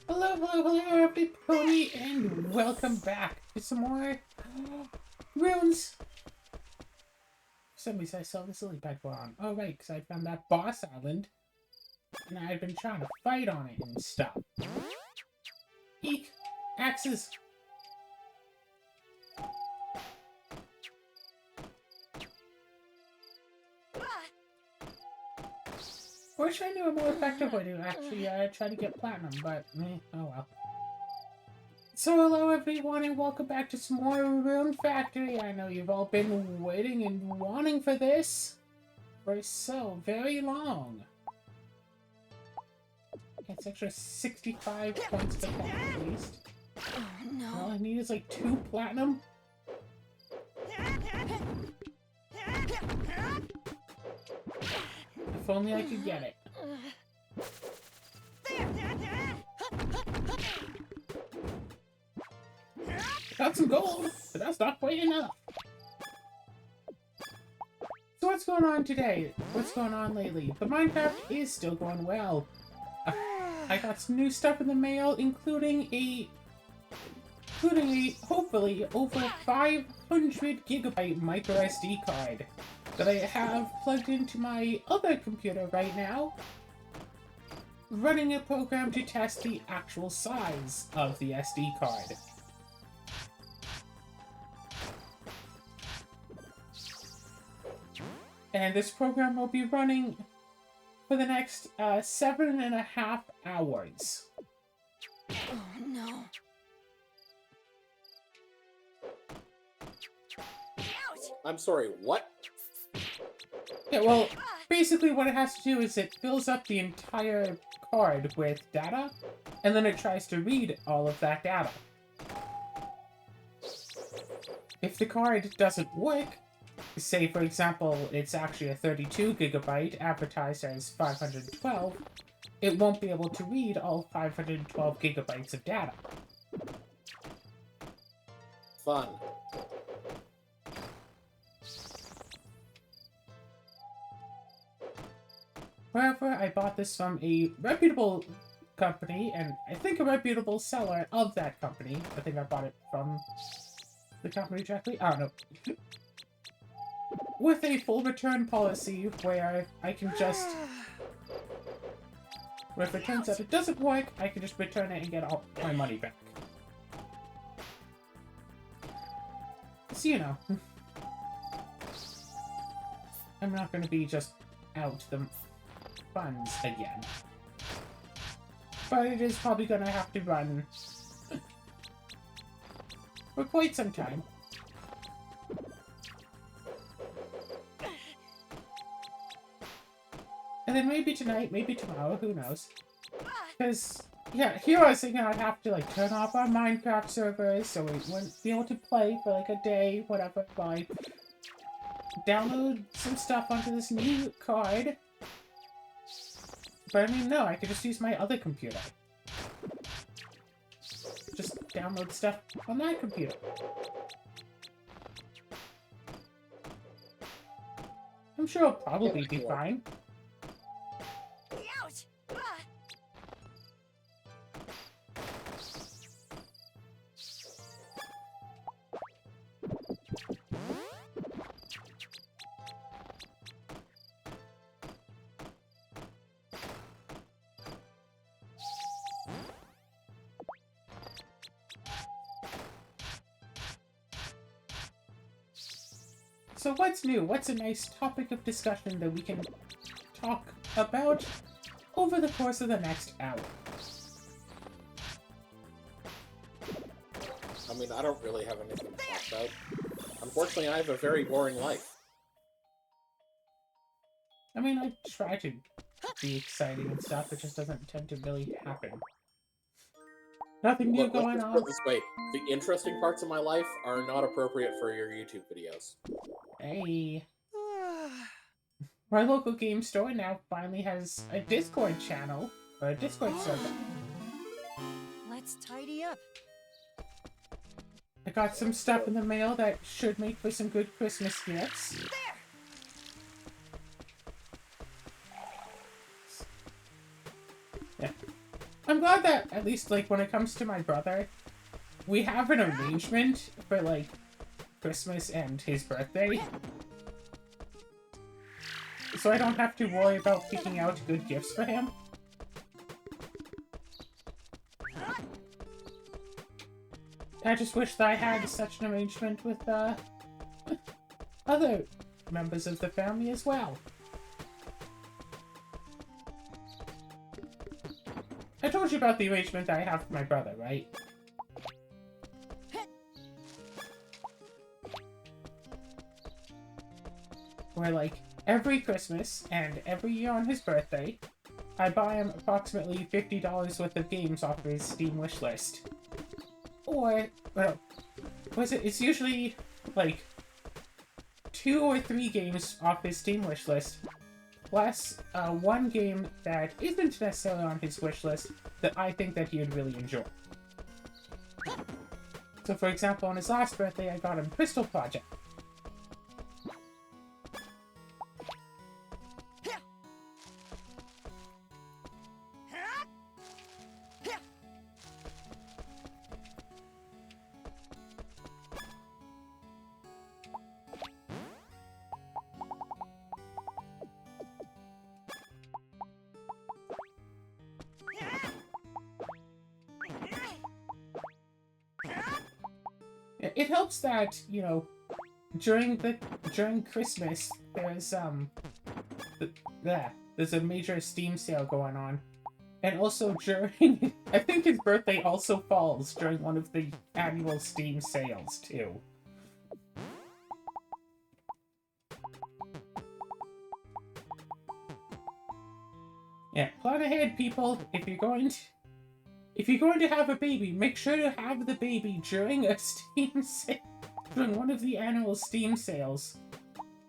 Hello, hello, hello, everybody, and welcome back to some more runes. For some reason, I saw this lily pad go on. Oh, right, because I found that boss island, and I've been trying to fight on it and stuff. Eek! Axes! Wish I knew a more effective way to actually try to get platinum, but oh well. So hello everyone and welcome back to some more Rune Factory. I know you've all been waiting and wanting for this for so very long. It's extra 65 points to that at least. Oh, no. All I need is like 2 platinum. If only I could get it. Got some gold, but that's not quite enough. So what's going on today? What's going on lately? The Minecraft is still going well. I got some new stuff in the mail, including a hopefully over 500 gigabyte micro SD card that I have plugged into my other computer right now, running a program to test the actual size of the SD card. And this program will be running for the next 7.5 hours. Oh, no. I'm sorry, what? Yeah, well, basically what it has to do is it fills up the entire card with data, and then it tries to read all of that data. If the card doesn't work, say for example it's actually a 32 gigabyte advertised as 512, it won't be able to read all 512 gigabytes of data. Fun. However, I bought this from a reputable company, and I think a reputable seller of that company. I think I bought it from the company directly. I don't know. With a full return policy where I can just... where if it turns out it doesn't work, I can just return it and get all my money back. So, you know. I'm not going to be just out the funds again. But it is probably going to have to run for quite some time. And then maybe tonight, maybe tomorrow, who knows. Because, yeah, here I was thinking I'd have to, like, turn off our Minecraft servers so we wouldn't be able to play for, like, a day, whatever, by download some stuff onto this new card. But I mean, no, I could just use my other computer. Just download stuff on that computer. I'm sure it'll probably be fine. So what's new? What's a nice topic of discussion that we can talk about over the course of the next hour? I mean, I don't really have anything to talk about. Unfortunately, I have a very boring life. I mean, I try to be exciting and stuff, it just doesn't tend to really happen. Nothing new Look, going let's on. put it this way. The interesting parts of my life are not appropriate for your YouTube videos. Hey. My local game store now finally has a Discord channel, or a Discord server. Let's tidy up. I got some stuff in the mail that should make for some good Christmas gifts. Yeah. I'm glad that at least like when it comes to my brother, we have an arrangement for like Christmas and his birthday. So I don't have to worry about picking out good gifts for him. I just wish that I had such an arrangement with other members of the family as well. I told you about the arrangement that I have with my brother, right? Where, like, every Christmas and every year on his birthday, I buy him approximately $50 worth of games off his Steam wishlist. Or, well, it's usually, like, 2 or 3 games off his Steam wishlist, plus one game that isn't necessarily on his wishlist that I think that he would really enjoy. So, for example, on his last birthday, I got him Crystal Project. It helps that, you know, during Christmas, there's a major Steam sale going on. And also during, I think his birthday also falls during one of the annual Steam sales, too. Yeah, plan ahead, people. If you're going to have a baby, make sure to have the baby during a Steam sale, during one of the annual Steam sales,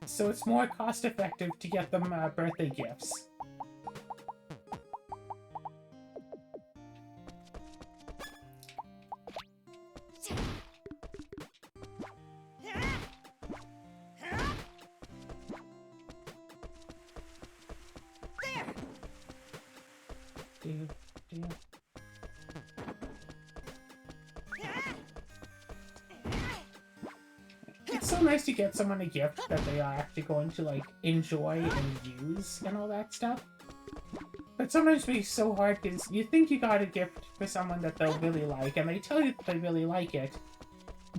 so it's more cost-effective to get them birthday gifts. It's so nice to get someone a gift that they are actually going to, like, enjoy and use and all that stuff. But sometimes it's so hard because you think you got a gift for someone that they'll really like, and they tell you that they really like it,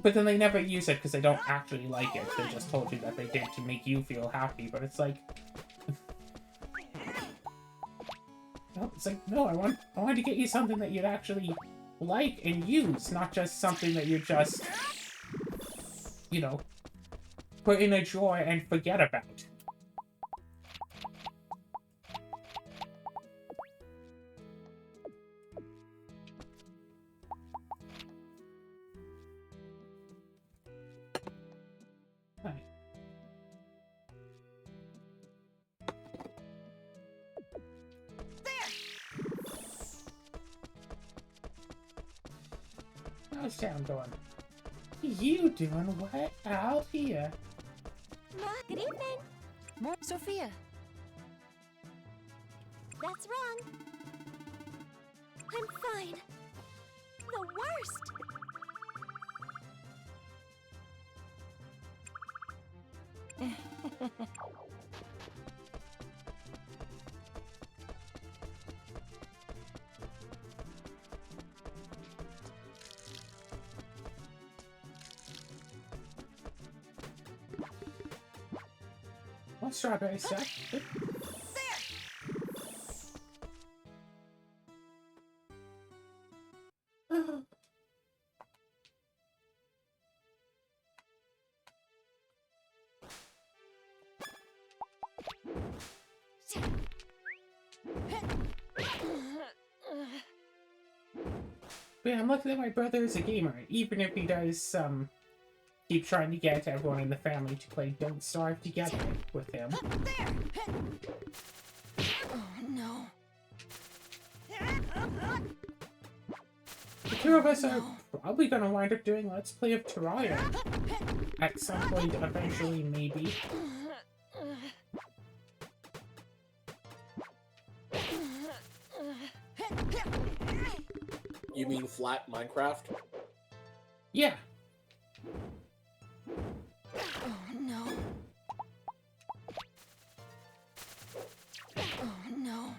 but then they never use it because they don't actually like it. They just told you that they did to make you feel happy, but it's like... No, it's like, no, I want to get you something that you'd actually like and use, not just something that you just, you know, put in a drawer and forget about. Right. How's town going? You doing what out here? Good evening. More Sophia. That's Ron. I'm fine. The worst. One strawberry set. Yeah, I'm lucky that my brother is a gamer, even if he does keep trying to get everyone in the family to play Don't Starve together with him. Oh no. The two of us are probably gonna wind up doing Let's Play of Terraria at some point, eventually, maybe. You mean flat Minecraft? Yeah. Oh no. Oh no.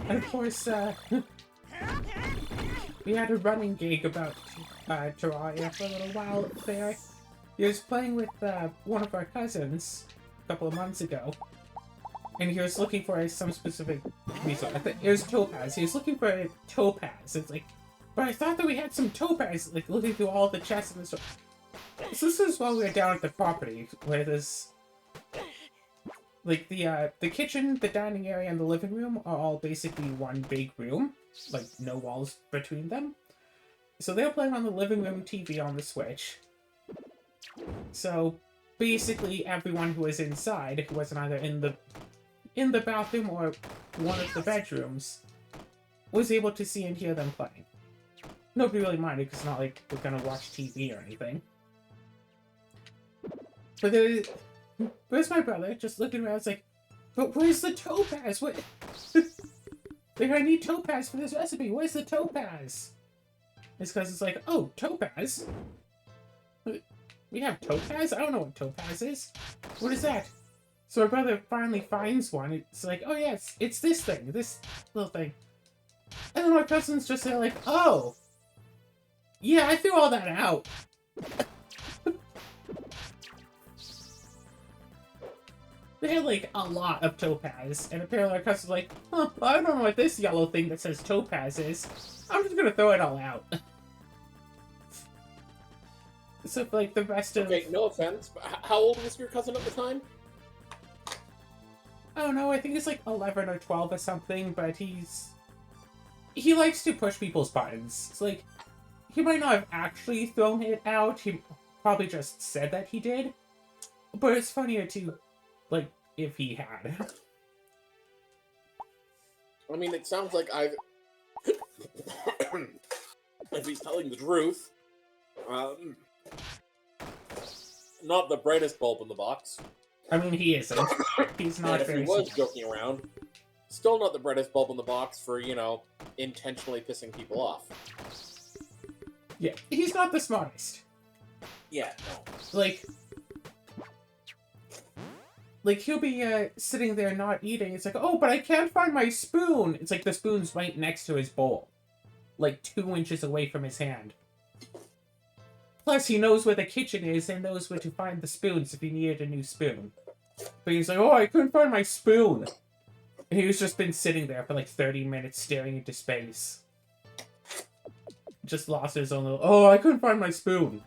And of course, we had a running gig about Terraria for a little while there. He was playing with one of our cousins a couple of months ago, and he was looking for some specific resource. I think it was topaz. He was looking for a topaz. It's like, but I thought that we had some topaz. Like looking through all the chests in the store. So this is while we were down at the property where there's like the kitchen, the dining area, and the living room are all basically one big room, like no walls between them. So they were playing on the living room TV on the Switch. So basically everyone who was inside, who wasn't either in the bathroom or one of the bedrooms, was able to see and hear them playing. Nobody really minded because it's not like we're gonna watch TV or anything. But where's my brother? Just looking around, it's like, but where's the topaz? What? Like, I need topaz for this recipe. Where's the topaz? It's because it's like, oh, topaz? We have topaz? I don't know what topaz is. What is that? So my brother finally finds one. It's like, oh yeah, it's this thing, this little thing. And then my cousin's just there like, oh, yeah, I threw all that out. They had like a lot of topaz, and apparently our cousin's like, huh, I don't know what this yellow thing that says topaz is. I'm just gonna throw it all out. So for like the rest of... Okay, no offense, but how old was your cousin at the time? I don't know, I think it's like 11 or 12 or something, but he likes to push people's buttons. It's like, he might not have actually thrown it out, he probably just said that he did. But it's funnier to, like, if he had. I mean, it sounds like I've... if he's telling the truth, not the brightest bulb in the box. I mean, he isn't. He's not And if very he was smart. joking around, still not the brightest bulb in the box for, you know, intentionally pissing people off. Yeah, he's not the smartest. Yeah, no. Like he'll be sitting there not eating. It's like, oh, but I can't find my spoon. It's like the spoon's right next to his bowl. Like 2 inches away from his hand. Plus, he knows where the kitchen is and knows where to find the spoons if he needed a new spoon. But he's like, oh, I couldn't find my spoon. And he's just been sitting there for like 30 minutes staring into space. Just lost his own little, oh, I couldn't find my spoon.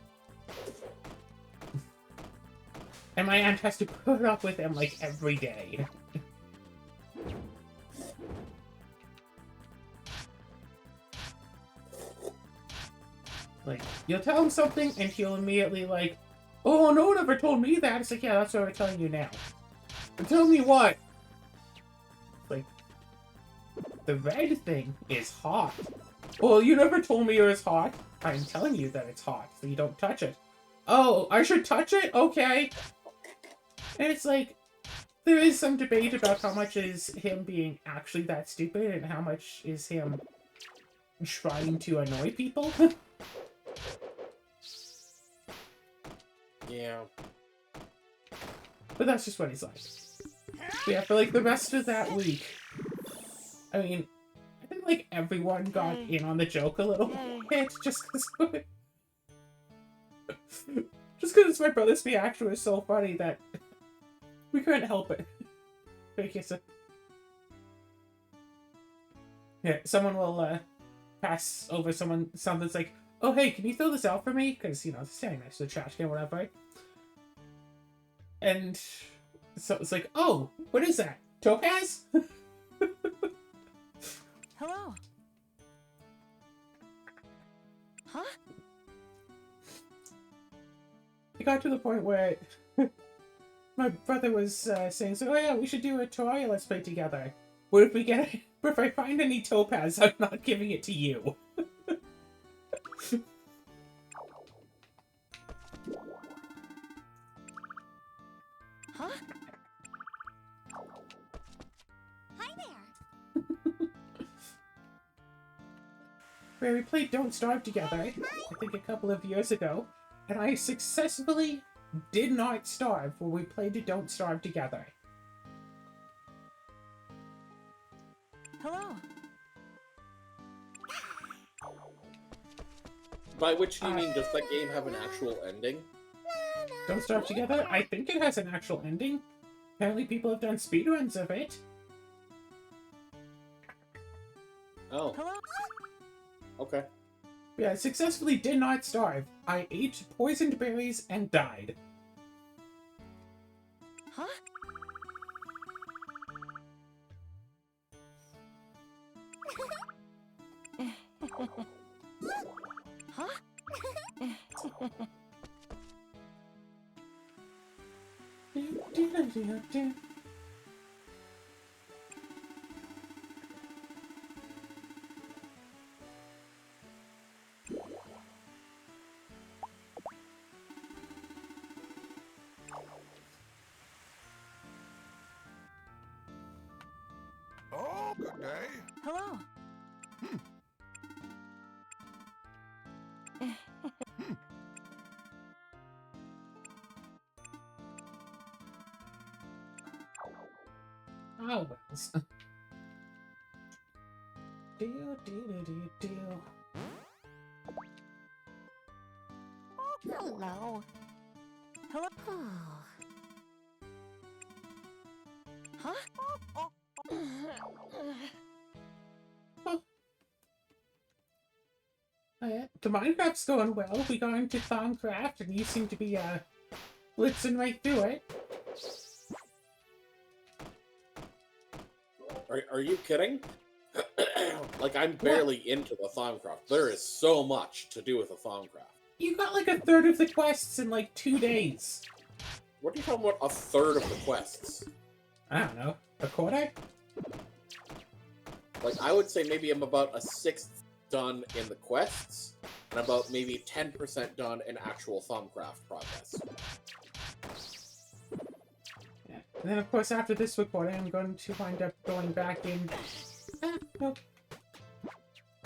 And my aunt has to put up with him like every day. Like, you'll tell him something and he'll immediately like, oh, no one ever told me that. It's like, yeah, that's what I'm telling you now. But tell me what? Like, the red thing is hot. Well, you never told me it was hot. I'm telling you that it's hot, so you don't touch it. Oh, I should touch it? Okay. And it's like, there is some debate about how much is him being actually that stupid and how much is him trying to annoy people. Yeah. But that's just what he's like. Yeah, for like the rest of that week, I mean, I think like everyone got in on the joke a little bit, just because my brother's reaction was so funny that we couldn't help it. Okay, so yeah, someone will pass over something that's like, oh hey, can you throw this out for me? Because, you know, it's standing next to the trash can or whatever. And so it's like, oh, what is that? Topaz? Hello. Huh? It got to the point where my brother was saying, so, oh yeah, we should do a Terraria Let's Play together. What if we get it? But if I find any topaz, I'm not giving it to you. Huh? Hi there. Where we played Don't Starve together, I think a couple of years ago, and I successfully did not starve when we played Don't Starve together. Hello. By which do you mean, does that game have an actual ending? Don't Starve together? I think it has an actual ending. Apparently people have done speedruns of it. Oh, Hello. okay. Yeah, I successfully did not starve. I ate poisoned berries and died. Huh? Huh? Oh, good day. Hello. Oh, wells. Do. Hello. Hello. Huh? The Minecraft's going well. We got into Thaumcraft, and you seem to be, blitzing right through it. Are you kidding? Like, I'm barely into the Thaumcraft. There is so much to do with the Thaumcraft. You got like a third of the quests in like 2 days. What are you talking about, a third of the quests? I don't know. A quarter? Like, I would say maybe I'm about a sixth done in the quests, and about maybe 10% done in actual Thaumcraft progress. Yeah. And then, of course, after this recording, I'm going to wind up going back in. No.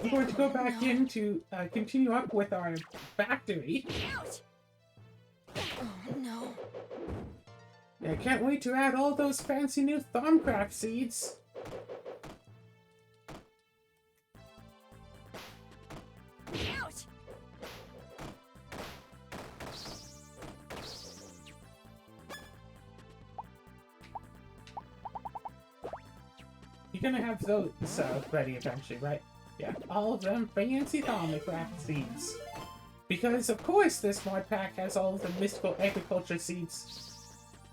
I'm going to go back in to continue up with our factory. Ouch. Oh no. Yeah, I can't wait to add all those fancy new Thaumcraft seeds. Ouch. You're gonna have those ready eventually, right? Yeah, all of them fancy Thaumcraft seeds. Because, of course, this mod pack has all of the mystical agriculture seeds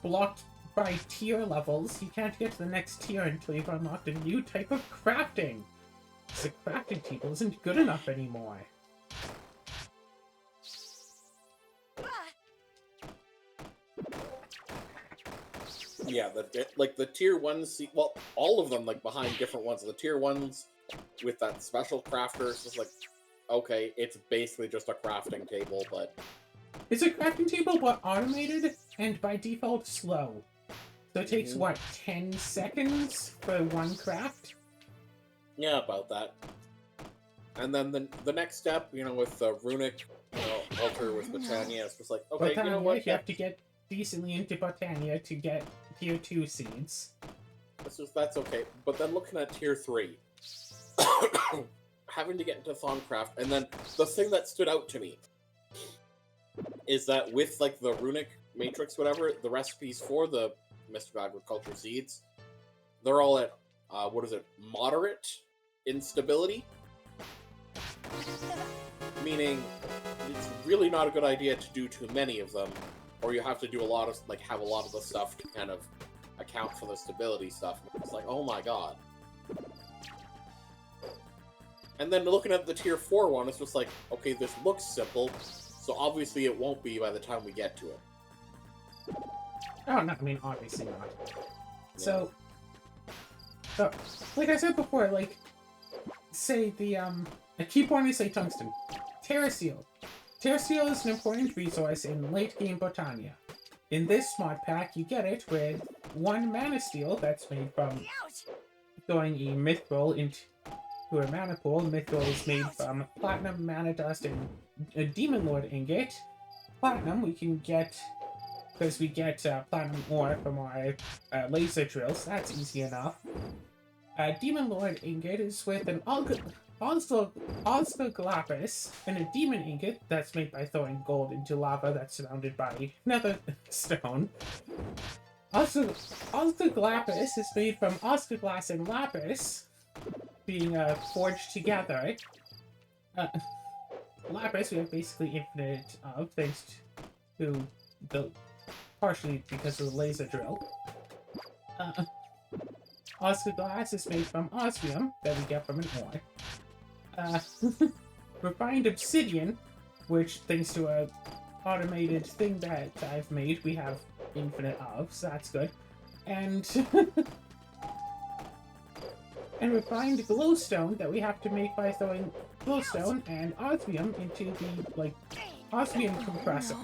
blocked by tier levels. You can't get to the next tier until you've unlocked a new type of crafting. The crafting table isn't good enough anymore. Yeah, like the tier 1 well, all of them, like, behind different ones. The tier 1s with that special crafter, it's just like, okay, it's basically just a crafting table, but... It's a crafting table, but automated, and by default slow. So it takes, what, 10 seconds for one craft? Yeah, about that. And then the next step, you know, with the runic, you know, altar with Botania, it's just like, okay, Botania, you know what? you have to get decently into Botania to get tier 2 seeds. That's okay. But then looking at tier 3, having to get into Thaumcraft, and then the thing that stood out to me is that with, like, the runic matrix, whatever, the recipes for the mystical agriculture seeds, they're all at, moderate instability? Meaning, it's really not a good idea to do too many of them, or you have to do a lot of, like, have a lot of the stuff to kind of account for the stability stuff. It's like, oh my god. And then looking at the tier 4 one, it's just like, okay, this looks simple, so obviously it won't be by the time we get to it. Oh, no, I mean, obviously not. So, like I said before, like, say the, I keep wanting to say tungsten. Terraseal. Terraseal is an important resource in late-game Botania. in this mod pack, you get it with 1 mana steel that's made from Ouch! throwing a mithril into a mana pool. Mithril is made from platinum, mana dust, and a demon lord ingot. Platinum we can get because we get platinum ore from our laser drills. That's easy enough. Demon Lord ingot is with an Osgoglapis and a demon ingot that's made by throwing gold into lava that's surrounded by nether stone. Osgoglapis is made from Osgoglass and Lapis being forged together. Lapis we have basically infinite of, thanks to the partially because of the laser drill. Osgoglass is made from osmium that we get from an ore. Refined obsidian, which thanks to a automated thing that I've made, we have infinite of, so that's good. And and refined glowstone that we have to make by throwing glowstone and osmium into the osmium compressor.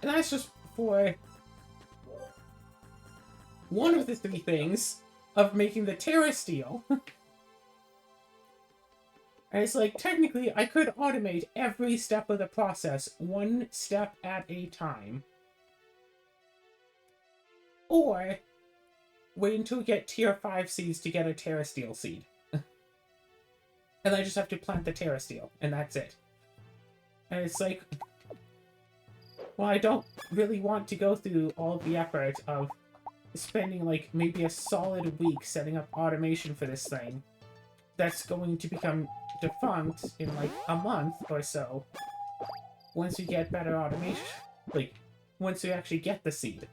And that's just for one of the 3 things of making the Terra Steel. And it's like, technically, I could automate every step of the process, 1 step at a time. Or wait until we get tier 5 seeds to get a Terra Steel seed. And I just have to plant the Terra Steel, and that's it. And it's like, well, I don't really want to go through all the effort of spending like maybe a solid week setting up automation for this thing that's going to become defunct in like a month or so once we get better automation, like once we actually get the seed.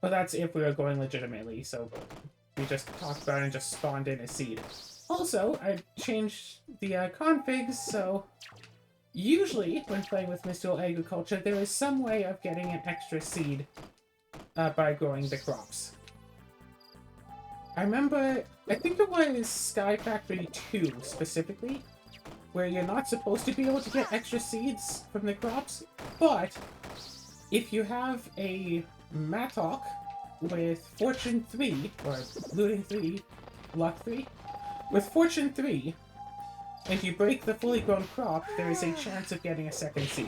But that's if we are going legitimately, so we just talked about it and just spawned in a seed. Also, I changed the configs, so usually, when playing with mystical agriculture, there is some way of getting an extra seed by growing the crops. I remember, I think it was Sky Factory 2 specifically, where you're not supposed to be able to get extra seeds from the crops, but if you have a Mattock with Fortune 3, or Looting 3, Luck 3, with Fortune 3, and you break the fully grown crop, there is a chance of getting a second seed.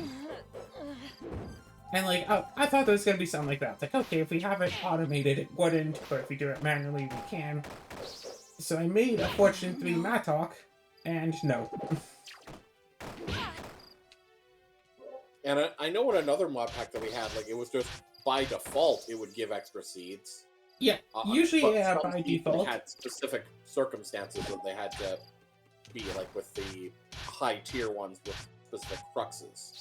And like, I thought there was going to be something like that. It's like, okay, if we have it automated, it wouldn't, but if we do it manually, we can. So I made a Fortune 3 Mattock, and no. And I know in another mod pack that we had, like, it was just by default, it would give extra seeds. Yeah, usually but some by seeds default. had specific circumstances that they had to be, like with the high tier ones with specific cruxes.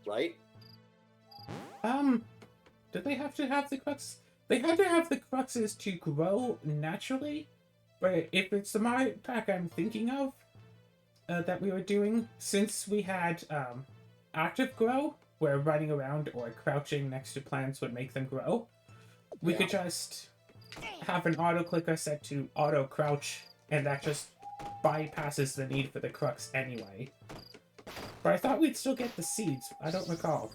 Right? Did they have to have the crux? They had to have the cruxes to grow naturally, but if it's the mod pack I'm thinking of, that we were doing, since we had, active grow, where running around or crouching next to plants would make them grow, we could just have an auto clicker set to auto crouch, and that just bypasses the need for the crux anyway. But I thought we'd still get the seeds. I don't recall.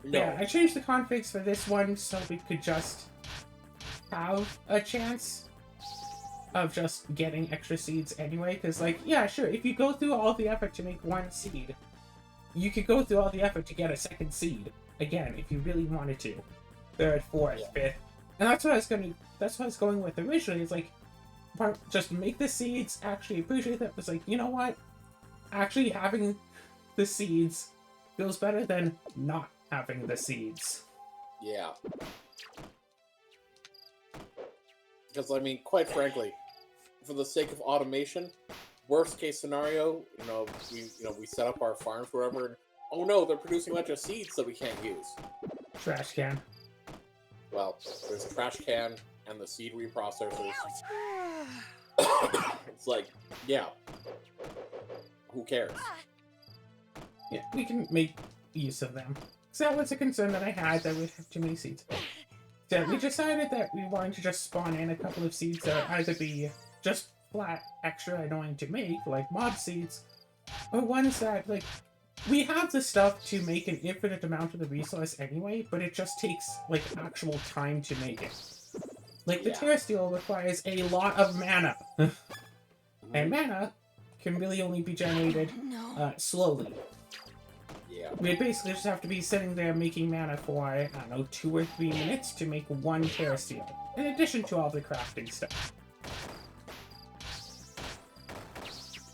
No. Yeah, I changed the configs for this one so we could just have a chance of just getting extra seeds anyway. Because, like, yeah, sure, if you go through all the effort to make 1 seed, you could go through all the effort to get a second seed. Again, if you really wanted to. 3rd, 4th, 5th. And that's what I was going with originally. It's like, just make the seeds, actually appreciate that. It's like, you know what? Actually having the seeds feels better than not having the seeds. Yeah. Because, I mean, quite frankly, for the sake of automation, worst case scenario, we set up our farms wherever, and, oh no, they're producing a bunch of seeds that we can't use. Trash can. Well, there's a trash can and the seed reprocessors. It's like, yeah. Who cares? Yeah, we can make use of them. So that was a concern that I had, that we'd have too many seeds. So we decided that we wanted to just spawn in a couple of seeds that would either be just flat extra annoying to make, like mob seeds, are ones that, like, we have the stuff to make an infinite amount of the resource anyway, but it just takes, like, actual time to make it. Like, the Yeah. terrasteel requires a lot of mana. And mana can really only be generated No. slowly. Yeah. We basically just have to be sitting there making mana for, I don't know, 2 or 3 minutes to make 1 terrasteel, in addition to all the crafting stuff.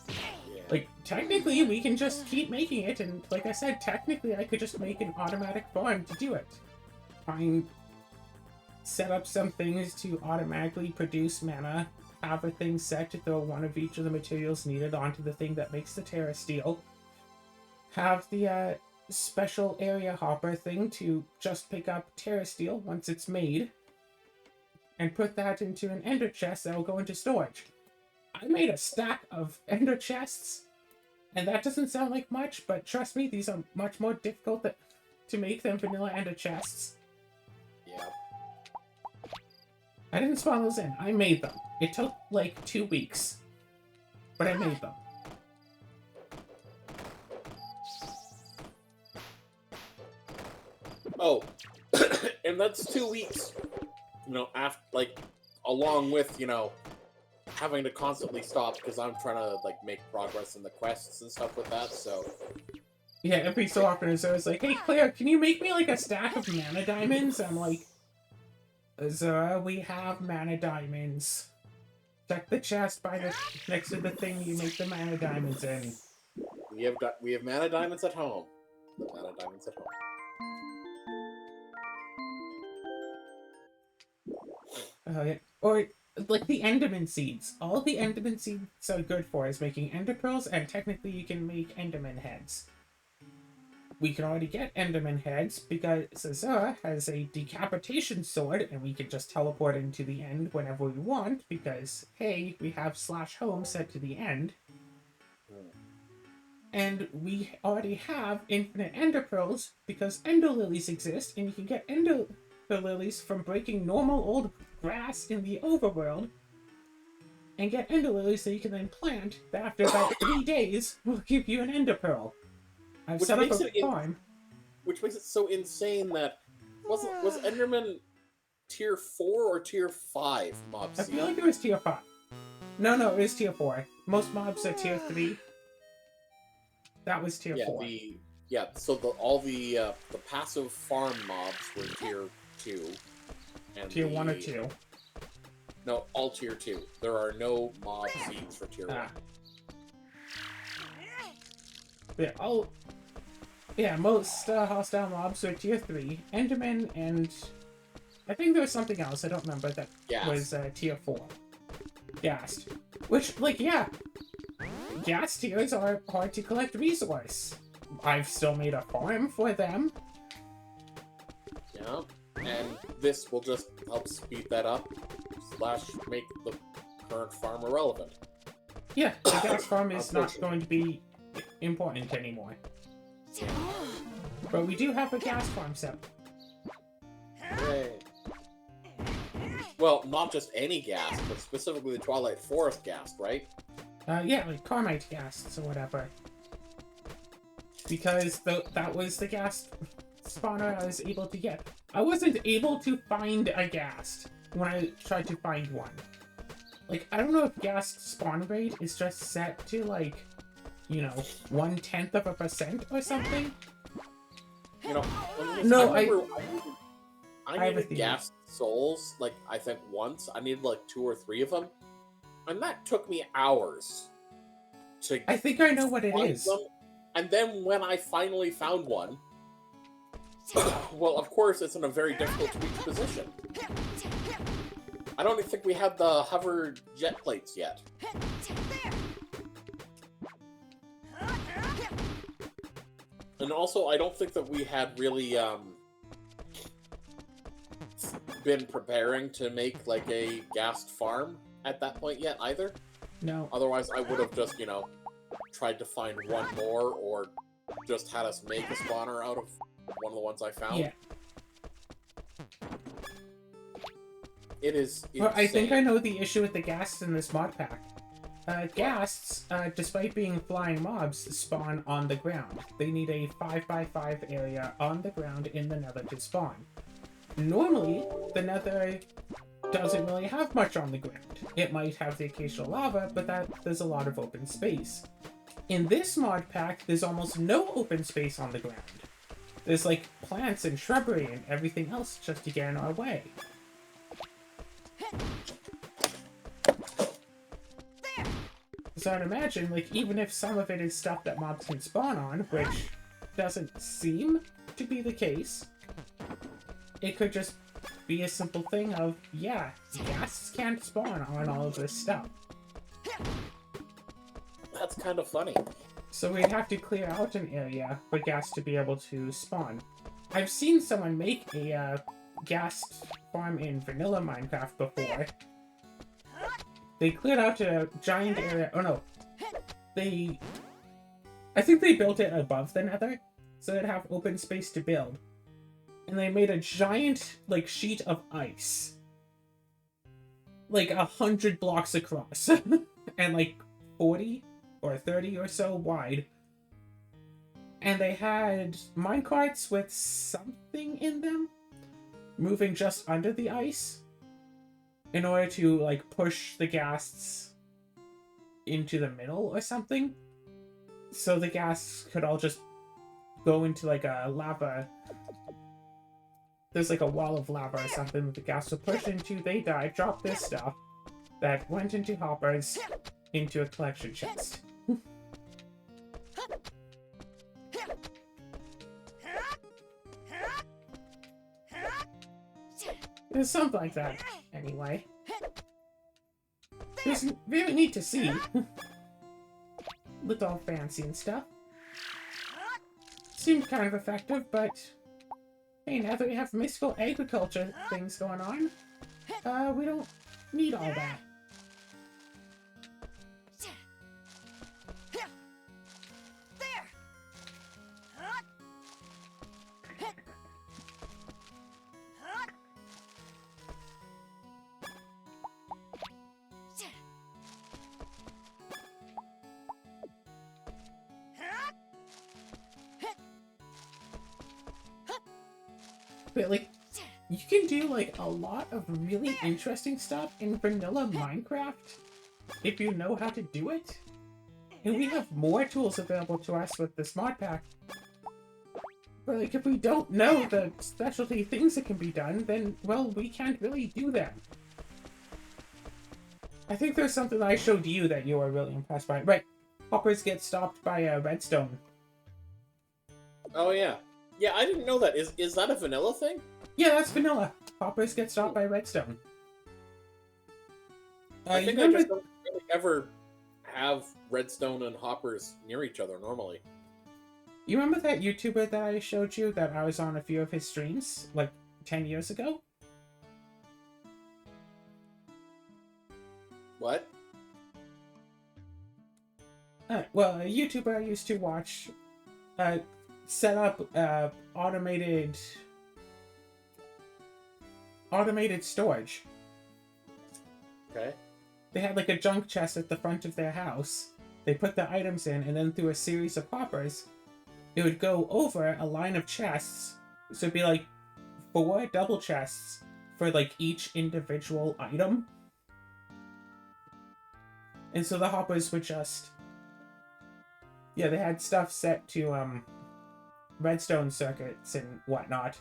Yeah. Like, technically, we can just keep making it, and like I said, technically, I could just make an automatic farm to do it. Set up some things to automatically produce mana, have a thing set to throw one of each of the materials needed onto the thing that makes the terrasteel, have the special area hopper thing to just pick up terrasteel once it's made, and put that into an ender chest that will go into storage. I made a stack of ender chests, and that doesn't sound like much, but trust me, these are much more difficult to make than vanilla ender chests. Yeah. I didn't spawn those in, I made them. It took like 2 weeks, but I made them. Oh, and that's 2 weeks. You know, after like, along with having to constantly stop because I'm trying to like make progress in the quests and stuff with that. So Yeah, every so often it's always like, hey Claire, can you make me like a stack of mana diamonds? I'm like, Zara, we have mana diamonds. Check the chest by the next to the thing you make the mana diamonds in. we have mana diamonds at home. The mana diamonds at home. Yeah. Or like the Enderman seeds. All the Enderman seeds are good for is making Ender pearls, and technically you can make Enderman heads. We can already get Enderman heads because Zara has a decapitation sword, and we can just teleport into the end whenever we want because, hey, we have /home set to the end. And we already have infinite Ender pearls because Ender lilies exist, and you can get Ender lilies from breaking normal old grass in the overworld and get Ender lilies that you can then plant that after about 3 days will give you an Ender pearl. I've Which set up makes a farm. Which makes it so insane that was Enderman tier 4 or tier 5 mob I seed? feel like it was tier 5. No, it is tier 4. Most mobs are tier 3. That was tier 4. So all the passive farm mobs were tier 2. And Tier 1 or 2. No, all tier 2. There are no mob seeds for tier 1. Most hostile mobs are tier 3. Enderman and I think there was something else, I don't remember, that was tier 4. Ghast. Which, Ghast tiers are hard to collect resource. I've still made a farm for them. Yeah, and this will just help speed that up, / make the current farm irrelevant. Yeah, the Ghast farm is not going to be important anymore. But we do have a Ghast farm set. Hooray. Well, not just any Ghast, but specifically the Twilight Forest Ghast, right? Like Carmite Ghasts or whatever. Because that was the Ghast spawner I was able to get. I wasn't able to find a Ghast when I tried to find one. Like, I don't know if Ghast spawn rate is just set to, like, 0.1% or something. No, I needed Ghast souls, like, I think once. I needed, like, 2 or 3 of them. And that took me hours to I think I know what it is. them. And then when I finally found one, well, of course, it's in a very difficult to reach position. I don't even think we had the hover jet plates yet. And also, I don't think that we had really been preparing to make like a Ghast farm at that point yet either. No. Otherwise, I would have just, tried to find one more, or just had us make a spawner out of one of the ones I found. Yeah. It is insane. Well, I think I know the issue with the Ghasts in this mod pack. Ghasts, despite being flying mobs, spawn on the ground. They need a 5x5 area on the ground in the nether to spawn. Normally, the nether doesn't really have much on the ground. It might have the occasional lava, but there's a lot of open space. In this mod pack, there's almost no open space on the ground. There's like plants and shrubbery and everything else just to get in our way. So I'd imagine, like, even if some of it is stuff that mobs can spawn on, which doesn't seem to be the case, it could just be a simple thing of, yeah, ghasts can't spawn on all of this stuff. That's kind of funny. So we'd have to clear out an area for ghasts to be able to spawn. I've seen someone make a ghast farm in vanilla Minecraft before. They cleared out a giant area. Oh no. I think they built it above the nether, so they'd have open space to build. And they made a giant, like, sheet of ice. Like 100 blocks across. And like 40 or 30 or so wide. And they had minecarts with something in them moving just under the ice in order to, like, push the ghasts into the middle or something. So the ghasts could all just go into, like, a lava. There's, like, a wall of lava or something that the ghasts would push into. They died, dropped this stuff that went into hoppers into a collection chest. There's something like that, anyway. It's very neat to see. Looked all fancy and stuff. Seemed kind of effective, but hey, now that we have mystical agriculture things going on, we don't need all that. But, like, you can do, like, a lot of really interesting stuff in vanilla Minecraft if you know how to do it. And we have more tools available to us with this mod pack. But, like, if we don't know the specialty things that can be done, then, well, we can't really do them. I think there's something that I showed you that you were really impressed by. Right, hoppers get stopped by redstone. Oh, yeah. Yeah, I didn't know that. Is that a vanilla thing? Yeah, that's vanilla. Hoppers get stopped by redstone. I think I just don't really ever have redstone and hoppers near each other normally. You remember that YouTuber that I showed you that I was on a few of his streams, like, 10 years ago? What? Well, a YouTuber I used to watch set up automated storage. Okay. They had like a junk chest at the front of their house. They put the items in, and then through a series of hoppers, it would go over a line of chests. So it'd be like 4 double chests for like each individual item. And so the hoppers would just... Yeah, they had stuff set to redstone circuits and whatnot.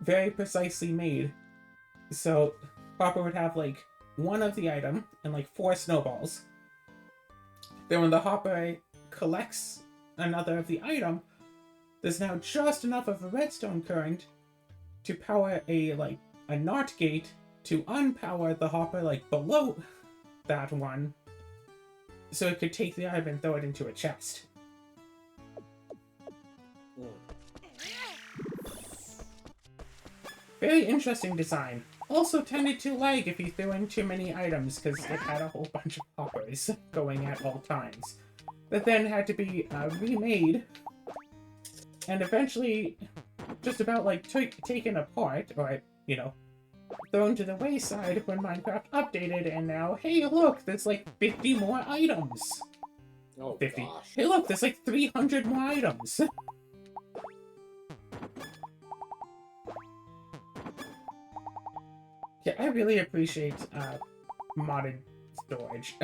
Very precisely made. So hopper would have like 1 of the item and like 4 snowballs. Then when the hopper collects another of the item, there's now just enough of a redstone current to power a NOT gate to unpower the hopper like below that one, so it could take the item and throw it into a chest. Very interesting design. Also tended to lag if you threw in too many items because it had a whole bunch of hoppers going at all times. That then had to be remade and eventually just about like taken apart, or, you know, thrown to the wayside when Minecraft updated, and now, hey, look, there's like 50 more items. Oh 50. gosh. Hey, look, there's like 300 more items. Yeah, I really appreciate modded storage.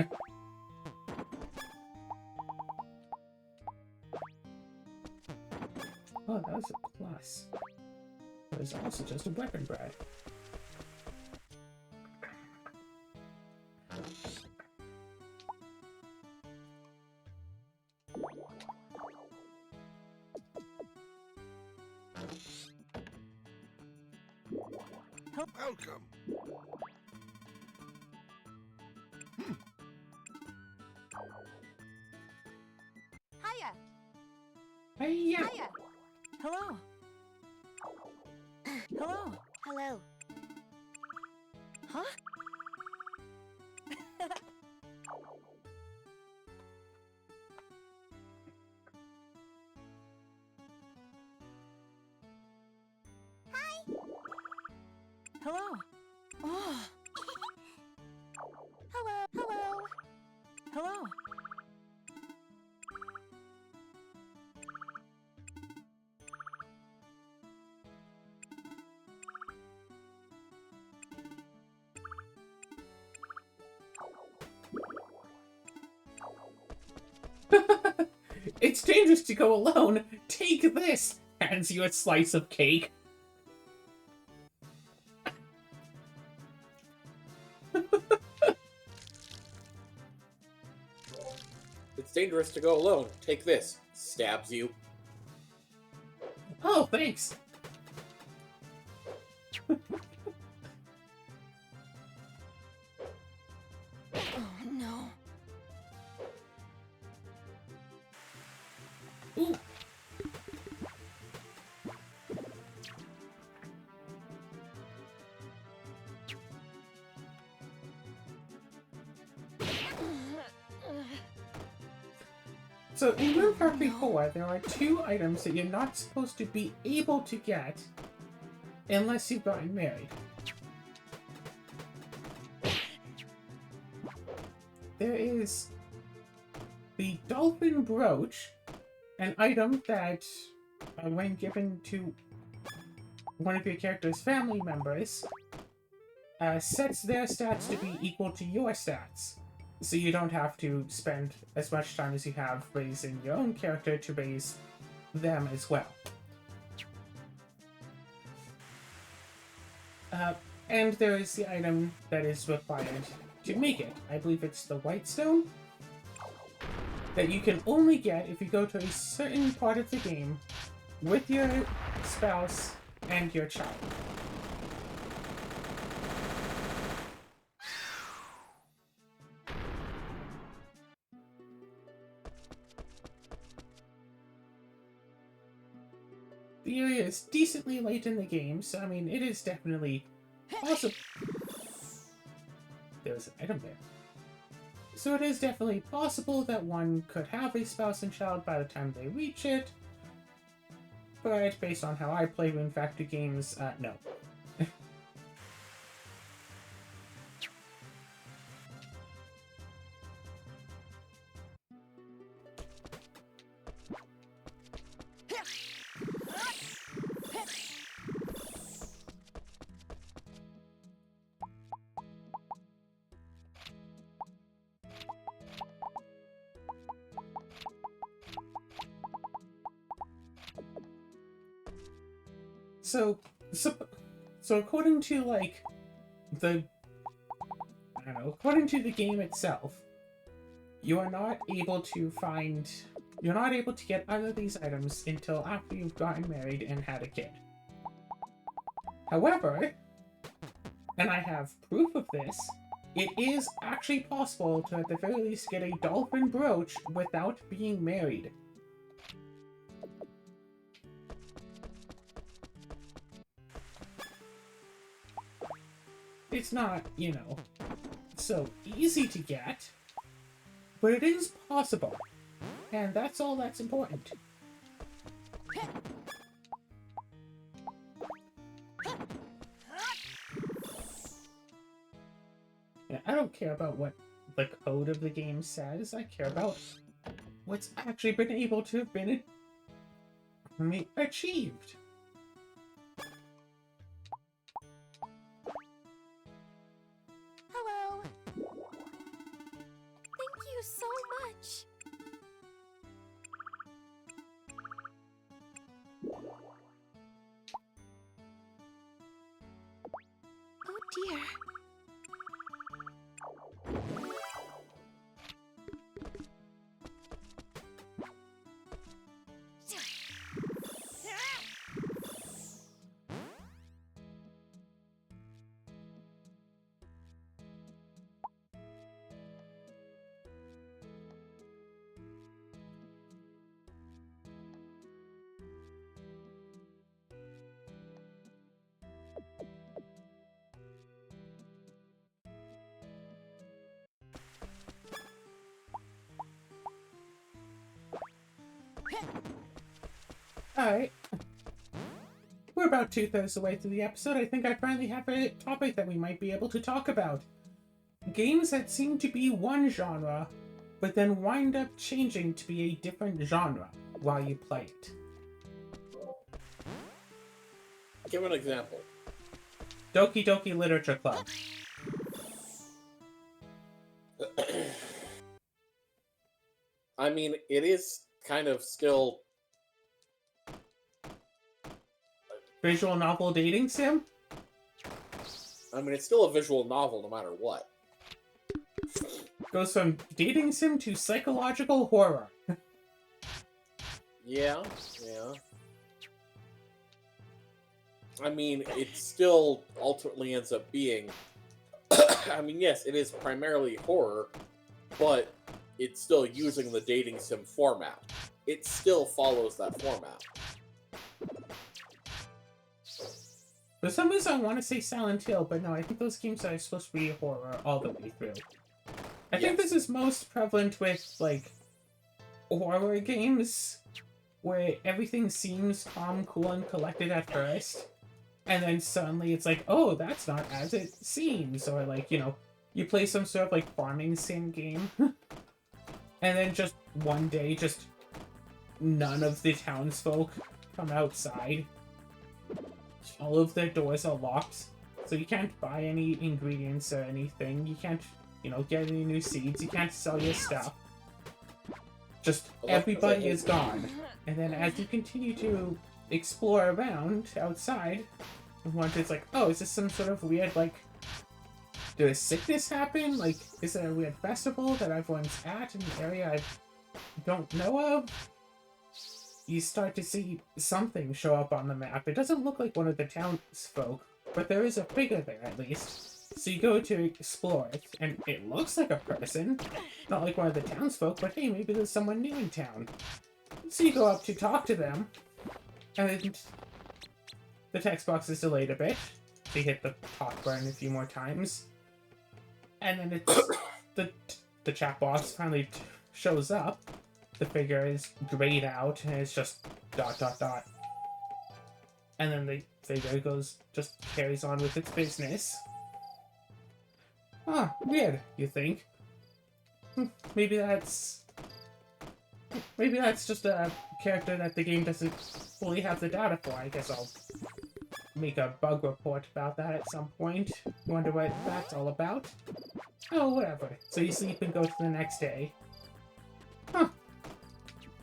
Oh, that was a plus. There's also just a weapon bread. Welcome. Hiya. Hey, yeah. Hiya. Hello. Hello. Hello. Huh? Hi. Hello. Oh. Hello. Hello. Hello. It's dangerous to go alone. Take this. Hands you a slice of cake. It's dangerous to go alone. Take this. Stabs you. Oh, thanks. Oh no. Ooh. So in Rune Part 4, there are 2 items that you're not supposed to be able to get unless you've gotten married. There is the Dolphin Brooch, an item that, when given to one of your character's family members, sets their stats to be equal to your stats. So you don't have to spend as much time as you have raising your own character to raise them as well. And there is the item that is required to make it. I believe it's the White Stone, that you can only get if you go to a certain part of the game with your spouse and your child. The area is decently late in the game, so I mean, it is definitely possible. There's an item there. So it is definitely possible that one could have a spouse and child by the time they reach it. But based on how I play Rune Factory games, no. So according to, like, according to the game itself, you're not able to get either of these items until after you've gotten married and had a kid. However, and I have proof of this, it is actually possible to at the very least get a dolphin brooch without being married. It's not, so easy to get, but it is possible. And that's all that's important. Yeah, I don't care about what the code of the game says. I care about what's actually been able to have been achieved. Hello. Thank you so much. Oh dear. Alright. We're about 2/3 the way through the episode. I think I finally have a topic that we might be able to talk about. Games that seem to be one genre, but then wind up changing to be a different genre while you play it. Give an example. Doki Doki Literature Club. I mean, it is kind of still... Visual novel dating sim? I mean, it's still a visual novel no matter what. Goes from dating sim to psychological horror. Yeah. I mean, it still ultimately ends up being... I mean, yes, it is primarily horror, but it's still using the dating sim format. It still follows that format. For some reason, I want to say Silent Hill, but no, I think those games are supposed to be horror all the way through. I think this is most prevalent with, like, horror games, where everything seems calm, cool, and collected at first, and then suddenly it's like, oh, that's not as it seems, or, like, you know, you play some sort of, like, farming sim game, and then just one day, just none of the townsfolk come outside. All of their doors are locked, so you can't buy any ingredients or anything. You can't, you know, get any new seeds. You can't sell your stuff. Just everybody is gone. And then as you continue to explore around outside, once it's like, oh, is this some sort of weird, like, did a sickness happen? Like, is there a weird festival that everyone's at in an area I don't know of? You start to see something show up on the map. It doesn't look like one of the townsfolk, but there is a figure there at least. So you go to explore it, and it looks like a person. Not like one of the townsfolk, but hey, maybe there's someone new in town. So you go up to talk to them, and the text box is delayed a bit. So you hit the talk button a few more times. And then it's the chat box finally shows up. The figure is grayed out, and it's just ... And then the figure just carries on with its business. Huh, weird, you think? Maybe that's just a character that the game doesn't fully have the data for. I guess I'll make a bug report about that at some point. Wonder what that's all about. Oh, whatever. So you sleep and go to the next day. Huh.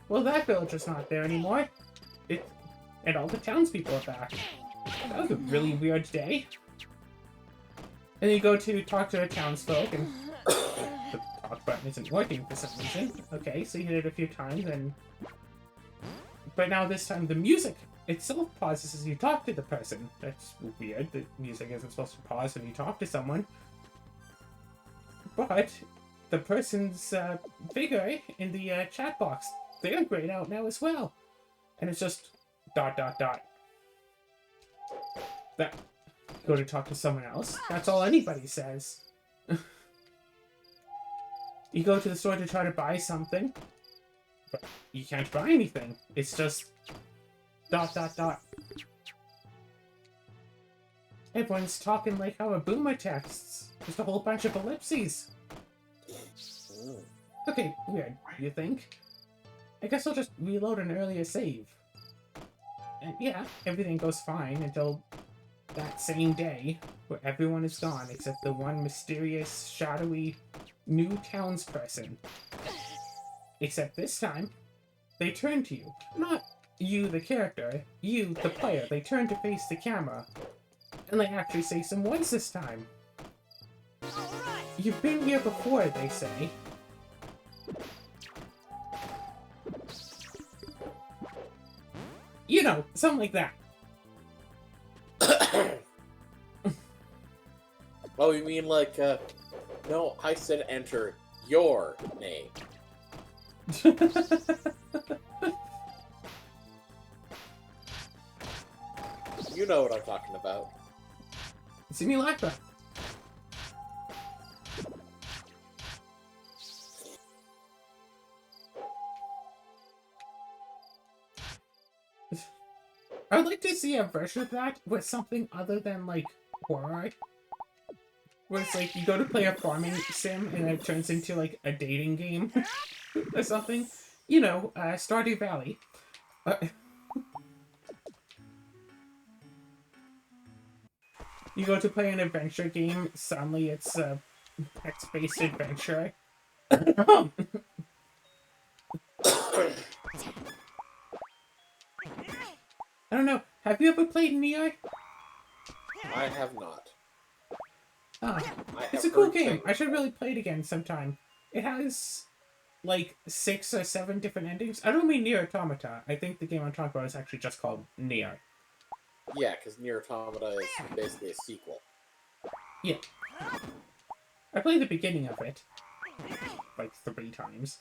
Well, that villager's not there anymore. And all the townspeople are back. That was a really weird day. And you go to talk to a townsfolk, and the talk button isn't working for some reason. Okay, so you hit it a few times, and... But now this time the music itself pauses as you talk to the person. That's weird. The music isn't supposed to pause when you talk to someone. But the person's figure in the chat box, they're grayed out now as well. And it's just ... That. Go to talk to someone else. That's all anybody says. You go to the store to try to buy something, but you can't buy anything. It's just ... Everyone's talking like how a boomer texts. Just a whole bunch of ellipses. Mm. Okay, weird, you think? I guess I'll just reload an earlier save. And yeah, everything goes fine until that same day, where everyone is gone except the one mysterious, shadowy, new townsperson. Except this time, they turn to you. Not you, the character, you, the player. They turn to face the camera. And they actually say some words this time. You've been here before, they say. You know, something like that. Oh, you mean like, no, I said enter your name. You know what I'm talking about. See me laugh at. I would like to see a version of that with something other than, like, horror. Where it's like, you go to play a farming sim and it turns into, like, a dating game. Or something. You know, Stardew Valley. You go to play an adventure game, suddenly it's a text-based adventure. I don't know, have you ever played Neo? I have not. Ah, I it's have a cool heard game. things. I should really play it again sometime. It has, like, 6 or 7 different endings. I don't mean Nier Automata. I think the game I'm talking about is actually just called Nier. Yeah, because Nier Automata is basically a sequel. Yeah. I played the beginning of it, like, 3 times.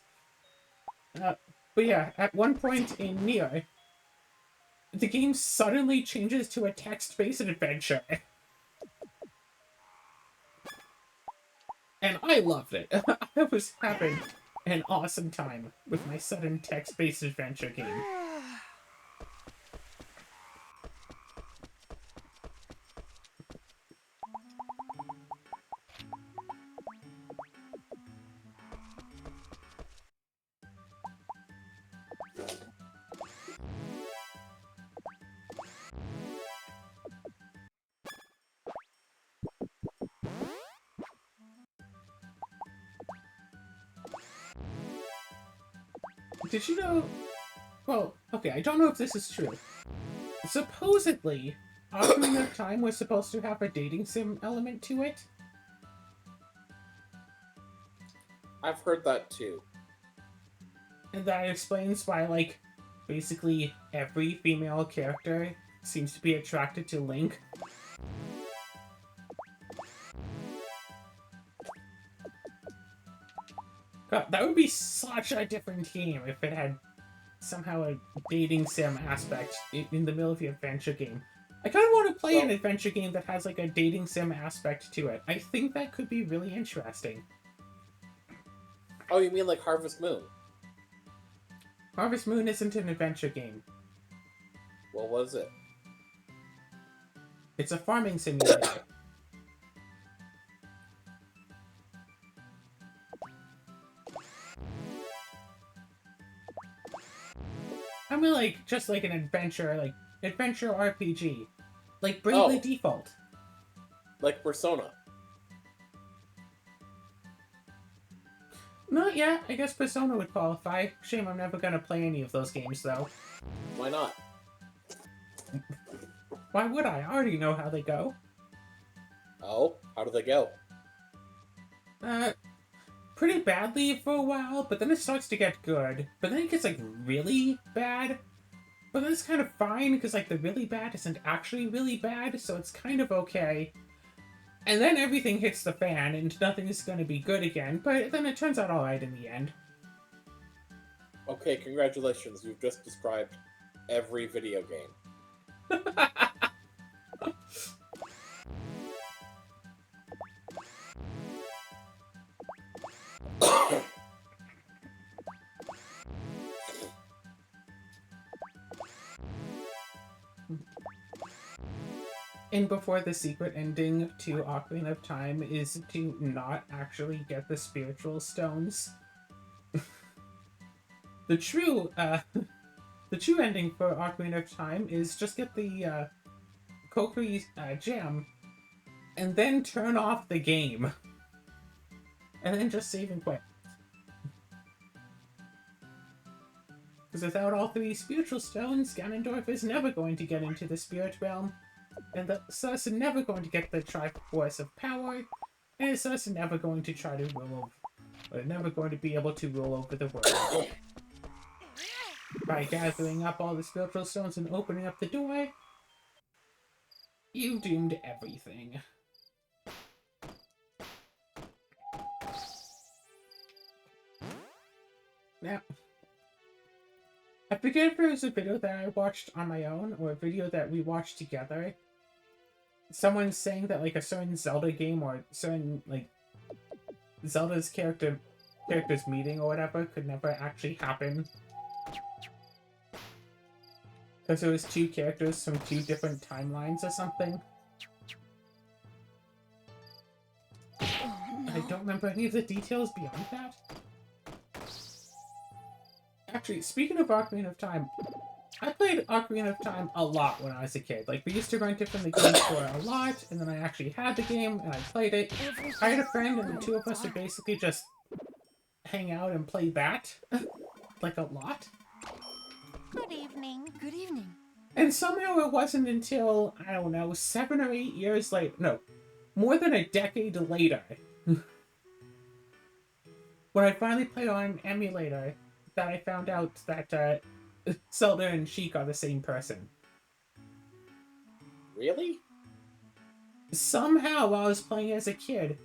But yeah, at one point in Nier, the game suddenly changes to a text-based adventure. And I loved it. I was having an awesome time with my sudden text-based adventure game. Did you know... Well, okay, I don't know if this is true. Supposedly, Ocarina of Time was supposed to have a dating sim element to it. I've heard that too. And that explains why, like, basically every female character seems to be attracted to Link. God, that would be such a different game if it had somehow a dating sim aspect in the middle of the adventure game. I kind of want to play an adventure game that has like a dating sim aspect to it. I think that could be really interesting. Oh, you mean like Harvest Moon? Harvest Moon isn't an adventure game. Well, what is it? It's a farming simulator. I mean, like, just like an adventure RPG. Like Bravely Oh. Default. Like Persona. Not yet. I guess Persona would qualify. Shame I'm never gonna play any of those games, though. Why not? Why would I? I already know how they go. Oh, how do they go? Pretty badly for a while, but then it starts to get good. But then it gets, like, really bad. But then it's kind of fine, because, like, the really bad isn't actually really bad, so it's kind of okay. And then everything hits the fan, and nothing is going to be good again, but then it turns out alright in the end. Okay, congratulations. You've just described every video game. And before the secret ending to Ocarina of Time is to not actually get the spiritual stones. The true, the true ending for Ocarina of Time is just get the Kokiri gem, and then turn off the game, and then just save and quit. Because without all 3 spiritual stones, Ganondorf is never going to get into the spirit realm, and thus never going to get the Triforce of Power, and is thus never going to try to rule over, or never going to be able to rule over the world. By gathering up all the spiritual stones and opening up the door, you doomed everything. Now, I forget if it was a video that I watched on my own or a video that we watched together. Someone saying that like a certain Zelda game or certain like Zelda's characters meeting or whatever could never actually happen. Because it was 2 characters from 2 different timelines or something. I don't remember any of the details beyond that. Actually, speaking of Ocarina of Time, I played Ocarina of Time a lot when I was a kid. Like, we used to rent it from the game store a lot, and then I actually had the game, and I played it. I had a friend, and the 2 of us would basically just hang out and play that. Like, a lot. Good evening. Good evening. And somehow it wasn't until, I don't know, 7 or 8 years later, no, more than a decade later, when I finally played on an emulator, that I found out that Zelda and Sheik are the same person. Really? Somehow, while I was playing as a kid,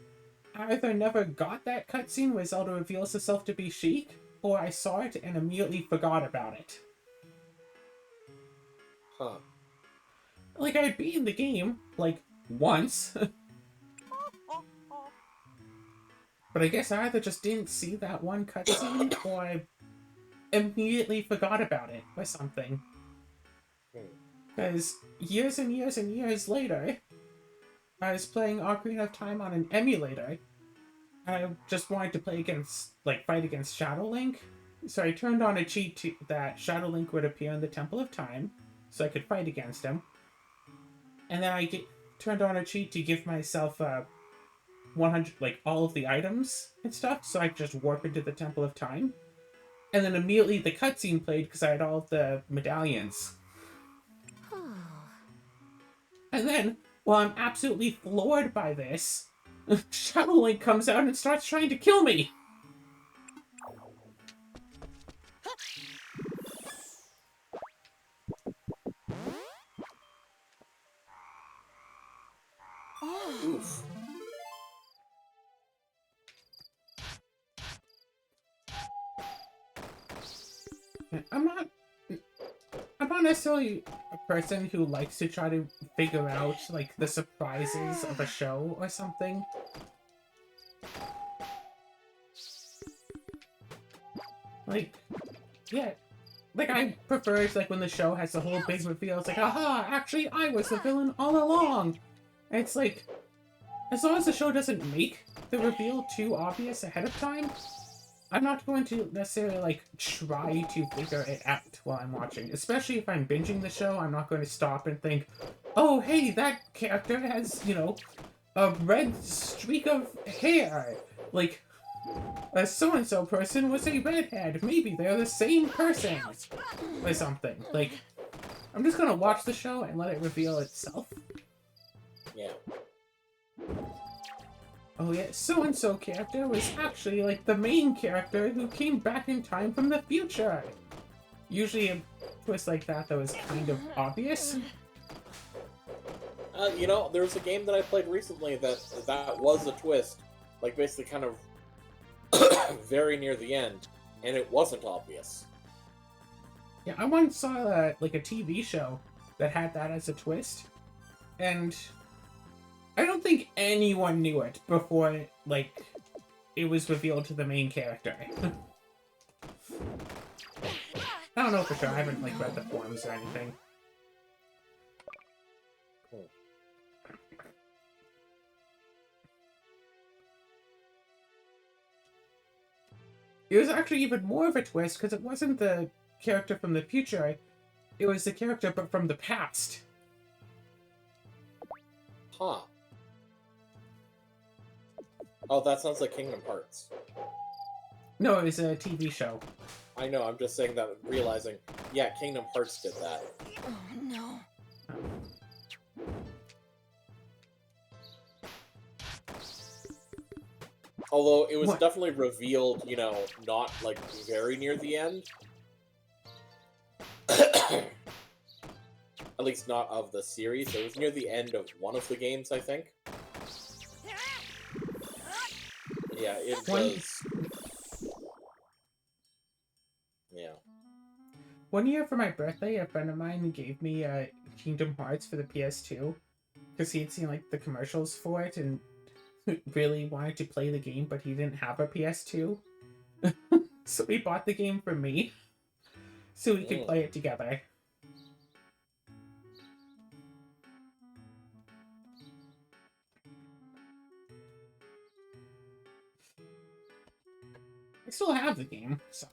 I either never got that cutscene where Zelda reveals herself to be Sheik, or I saw it and immediately forgot about it. Huh. Like, I'd beaten the game, like, once. But I guess I either just didn't see that one cutscene, or I immediately forgot about it, or something. Because years and years and years later, I was playing Ocarina of Time on an emulator, and I just wanted to play against, like, fight against Shadow Link. So I turned on a cheat that Shadow Link would appear in the Temple of Time, so I could fight against him. And then I turned on a cheat to give myself 100, like, all of the items and stuff, so I could just warp into the Temple of Time. And then immediately the cutscene played because I had all of the medallions. And then, while I'm absolutely floored by this, Shadow Link comes out and starts trying to kill me! Oof. I'm not necessarily a person who likes to try to figure out, like, the surprises of a show or something. Like, yeah. Like, I prefer it, like, when the show has the whole big reveal. It's like, aha, actually, I was the villain all along! And it's like, as long as the show doesn't make the reveal too obvious ahead of time, I'm not going to necessarily, like, try to figure it out while I'm watching. Especially if I'm binging the show, I'm not going to stop and think, oh, hey, that character has, you know, a red streak of hair. Like, a so-and-so person was a redhead. Maybe they're the same person. Or something. Like, I'm just gonna watch the show and let it reveal itself. Yeah. Oh yeah, so-and-so character was actually, like, the main character who came back in time from the future. Usually a twist like that was kind of obvious. You know, there was a game that I played recently that was a twist. Like, basically kind of very near the end, and it wasn't obvious. Yeah, I once saw, like, a TV show that had that as a twist, and I don't think anyone knew it before, like, it was revealed to the main character. I don't know for sure, I haven't, like, read the forums or anything. It was actually even more of a twist because it wasn't the character from the future. It was the character but from the past. Huh. Oh, that sounds like Kingdom Hearts. No, it was a TV show. I know, I'm just saying that, realizing, yeah, Kingdom Hearts did that. Oh no. Although it was What? definitely revealed, you know, not like very near the end. At least not of the series. It was near the end of one of the games, I think. Yeah, it was. Yeah. One year for my birthday, a friend of mine gave me Kingdom Hearts for the PS2 because he had seen like the commercials for it and really wanted to play the game, but he didn't have a PS2. So he bought the game for me so we could play it together. I still have the game, so.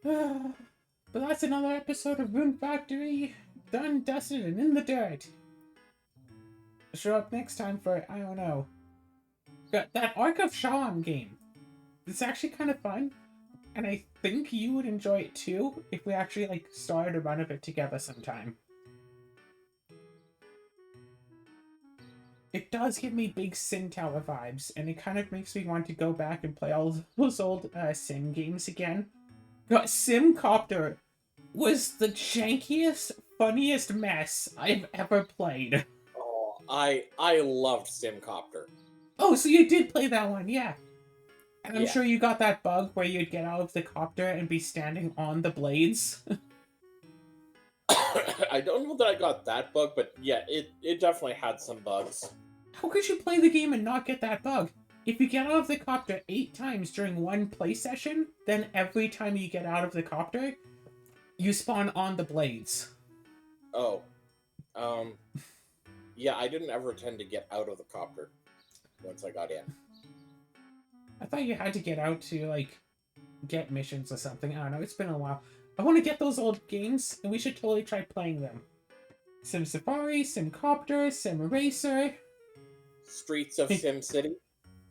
But that's another episode of Rune Factory. Done, dusted, and in the dirt. Show up next time for, I don't know. Got that Ark of Shawn game. It's actually kind of fun. And I think you would enjoy it too if we actually like started a run of it together sometime. It does give me big Sim Tower vibes, and it kind of makes me want to go back and play all those old Sim games again. God, Simcopter was the jankiest, funniest mess I've ever played. Oh, I loved Simcopter. Oh, so you did play that one, yeah. And I'm Yeah. sure you got that bug where you'd get out of the copter and be standing on the blades. I don't know that I got that bug, but yeah, it definitely had some bugs. How could you play the game and not get that bug? If you get out of the copter 8 times during one play session, then every time you get out of the copter, you spawn on the blades. Oh. Yeah, I didn't ever tend to get out of the copter once I got in. I thought you had to get out to, like, get missions or something. I don't know, it's been a while. I want to get those old games, and we should totally try playing them. Sim Safari, Sim Copter, Sim Racer. Streets of SimCity.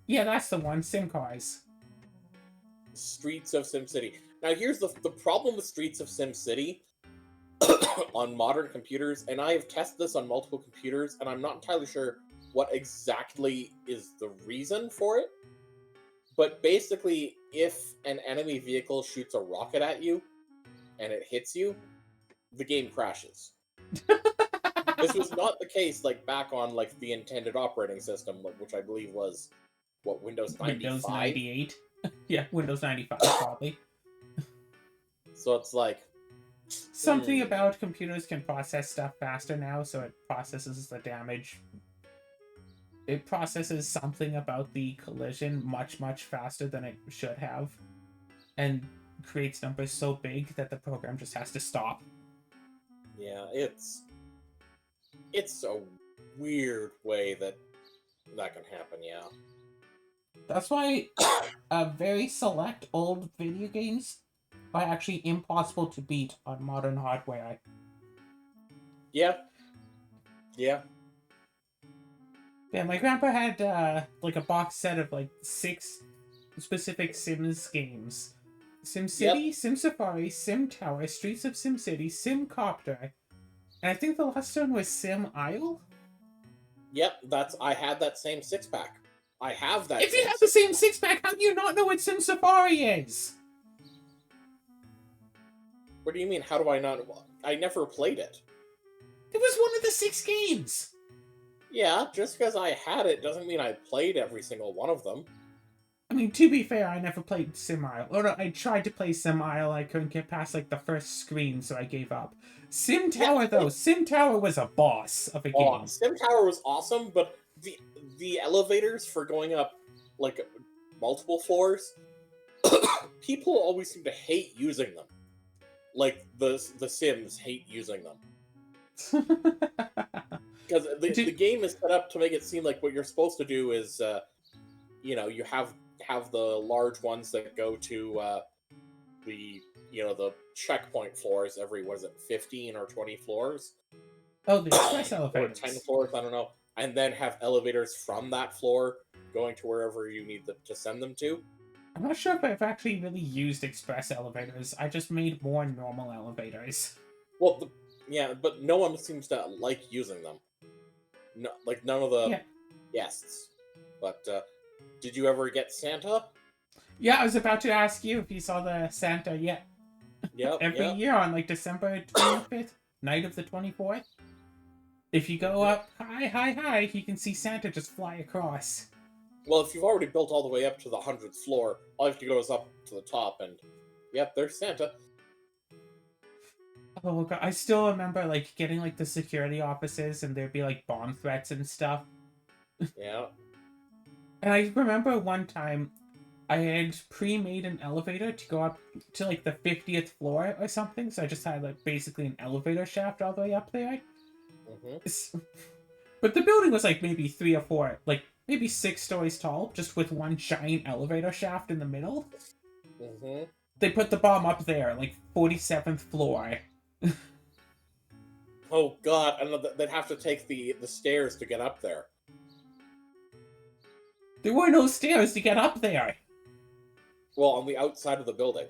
Yeah, that's the one, Sim Cars. Streets of SimCity. Now, here's the problem with Streets of SimCity on modern computers, and I have tested this on multiple computers, and I'm not entirely sure what exactly is the reason for it. But basically, if an enemy vehicle shoots a rocket at you and it hits you, the game crashes. This was not the case like back on like the intended operating system, which I believe was what, Windows 95? Windows 98. Yeah, Windows 95 probably. So it's like Something about computers can process stuff faster now, so it processes the damage. It processes something about the collision much, much faster than it should have. And creates numbers so big that the program just has to stop. yeah, it's a weird way that can happen, yeah. That's why very select old video games are actually impossible to beat on modern hardware. Yeah. Yeah. Yeah, my grandpa had like a box set of like 6 specific Sims games. SimCity, Yep. Sim Safari, Sim Tower, Streets of SimCity, Sim Copter, and I think the last one was Sim Isle? Yep, I had that same 6-pack. I have that. If you have the same 6-pack, how do you not know what Sim Safari is? What do you mean, how do I not? I never played it. It was one of the 6 games! Yeah, just because I had it doesn't mean I played every single one of them. I mean, to be fair, I never played Sim Isle. Or no, I tried to play Sim Isle, I couldn't get past like the first screen, so I gave up. Sim Tower, though, Sim Tower was a boss of a game. Sim Tower was awesome, but the elevators for going up like multiple floors, people always seem to hate using them. Like the Sims hate using them. Because the game is set up to make it seem like what you're supposed to do is you have the large ones that go to the the checkpoint floors every, what is it, 15 or 20 floors Oh, the express or 10 elevators. floors, I don't know, and then have elevators from that floor going to wherever you need to send them to. I'm not sure if I've actually really used express elevators. I just made more normal elevators. Well, yeah, but no one seems to like using them. No, like none of the Yeah. guests. But did you ever get Santa? Yeah, I was about to ask you if you saw the Santa yet. Yep, Every yep. year on like December 25th, night of the 24th, if you go up high, high, high, you can see Santa just fly across. Well, if you've already built all the way up to the 100th floor, all you have to go is up to the top, and yep, there's Santa. Oh god, I still remember like getting like the security offices and there'd be like bomb threats and stuff. Yeah. And I remember one time I had pre-made an elevator to go up to like the 50th floor or something, so I just had like basically an elevator shaft all the way up there. Hmm. But the building was like maybe 3 or 4, like maybe 6 stories tall, just with one giant elevator shaft in the middle. Hmm. They put the bomb up there, like 47th floor. Oh God, and they'd have to take the stairs to get up there. There were no stairs to get up there. Well, on the outside of the building.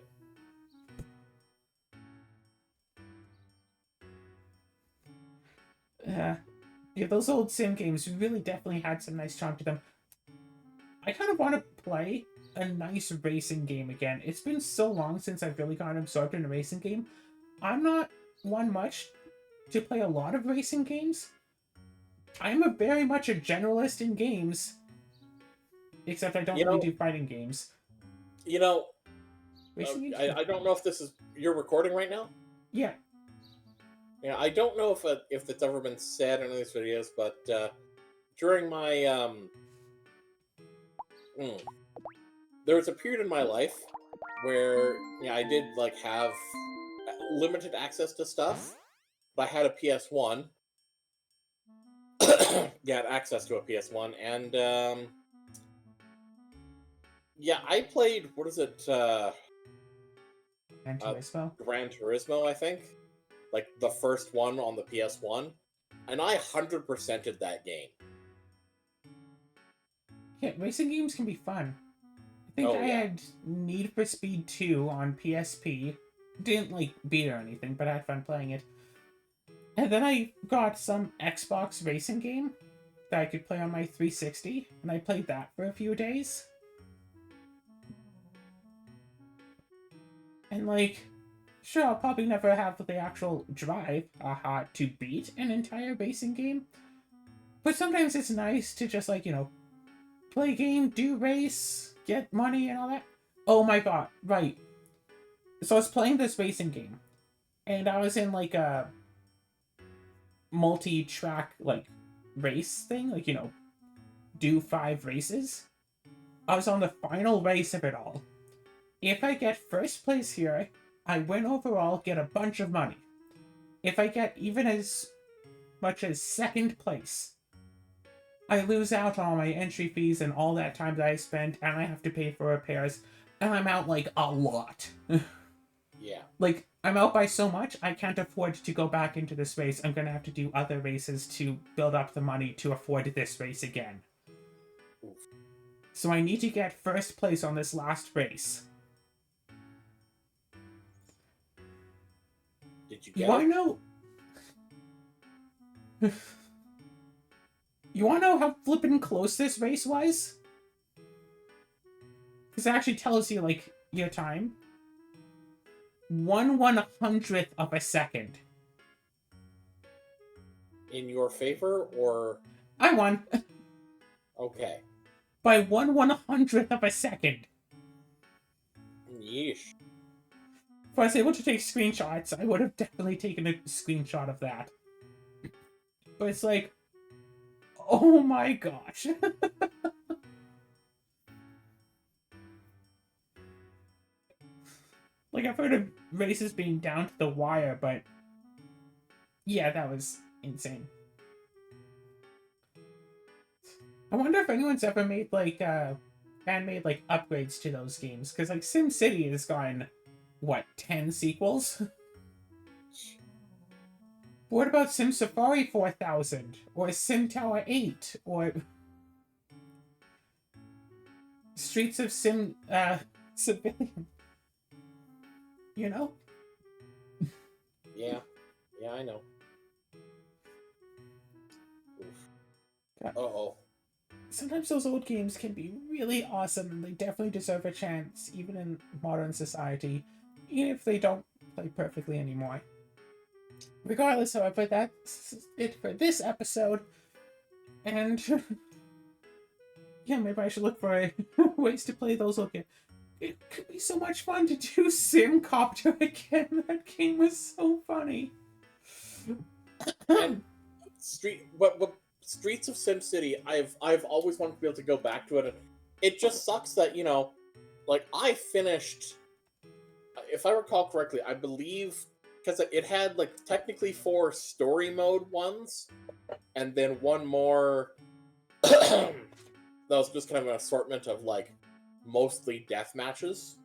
Uh, yeah, those old sim games really definitely had some nice charm to them. I kind of want to play a nice racing game again. It's been so long since I've really gotten absorbed in a racing game. I'm not one much to play a lot of racing games. I'm a very much a generalist in games, except I don't You really know, do fighting games. you know, Racing games? I don't know if this is you're recording right now. Yeah. Yeah, I don't know if it's ever been said in any of these videos, but during my mm, there was a period in my life where I did like have limited access to stuff, but I had a PS1. Yeah, had access to a PS1, and yeah, I played, what is it, And Turismo. Gran Turismo, I think, like the first one on the PS1, and I 100%ed that game. Yeah, racing games can be fun. I think Oh I yeah. had Need for Speed 2 on PSP. Didn't like beat it or anything, but I had fun playing it. And then I got some Xbox racing game that I could play on my 360, and I played that for a few days. And like, sure, I'll probably never have the actual drive, to beat an entire racing game. But sometimes it's nice to just like, play a game, do race, get money and all that. Oh my god, right. So I was playing this racing game, and I was in like a multi-track like race thing, like do 5 races. I was on the final race of it all. If I get first place here, I win overall, get a bunch of money. If I get even as much as second place, I lose out on all my entry fees and all that time that I spent, and I have to pay for repairs, and I'm out like a lot. Yeah. Like, I'm out by so much, I can't afford to go back into this race. I'm gonna have to do other races to build up the money to afford this race again. Oof. So I need to get first place on this last race. Did you You get wanna it? know? You wanna know how flippin' close this race was? Because it actually tells you, like, your time. 1/100th of a second. In your favor, or I won. okay? By 1/100th of a second. Yeesh. If I was able to take screenshots, I would have definitely taken a screenshot of that. But it's like, oh my gosh. Like, I've heard of races being down to the wire, but yeah, that was insane. I wonder if anyone's ever made, like, and made like upgrades to those games. Because like SimCity has gotten what 10 sequels. What about Sim Safari 4000 or Sim Tower 8 or Streets of Sim Civilian? You know? Yeah, I know. Uh-oh. Sometimes those old games can be really awesome and they definitely deserve a chance, even in modern society, even if they don't play perfectly anymore. Regardless, however, that's it for this episode. And yeah, maybe I should look for ways to play those old games. It could be so much fun to do Simcopter again. That game was so funny. And Streets of SimCity, I've always wanted to be able to go back to it, and it just sucks that, you know, like, I finished, if I recall correctly, I believe, because it had, like, technically 4 story mode ones, and then one more that was just kind of an assortment of, like, mostly death matches.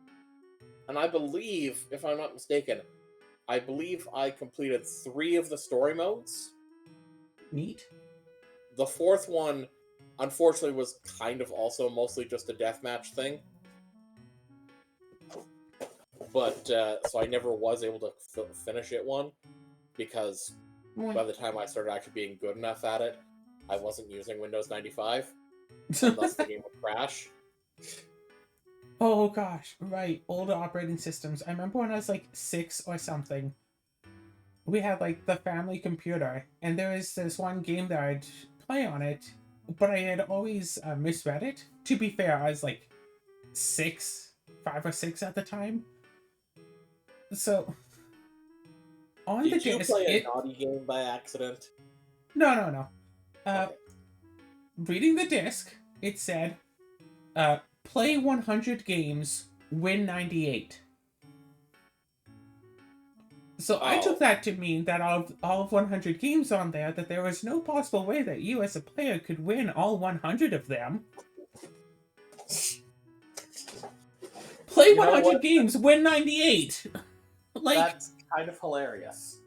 And I believe, if I'm not mistaken, I completed 3 of the story modes. Neat. The 4th one, unfortunately, was kind of also mostly just a deathmatch thing. But, so I never was able to finish it one, because by the time I started actually being good enough at it, I wasn't using Windows 95, and thus the game would crash. Oh gosh, right. Older operating systems. I remember when I was like 6 or something, we had like the family computer, and there was this one game that I'd play on it, but I had always misread it. To be fair, I was like 5 or 6 at the time. So on the Did you disc, play a naughty game by accident? No. Okay. Reading the disc, it said, play 100 games, win 98. So I took that to mean that out of all of 100 games on there, that there was no possible way that you as a player could win all 100 of them. Play 100 games, win 98. Like, that's kind of hilarious.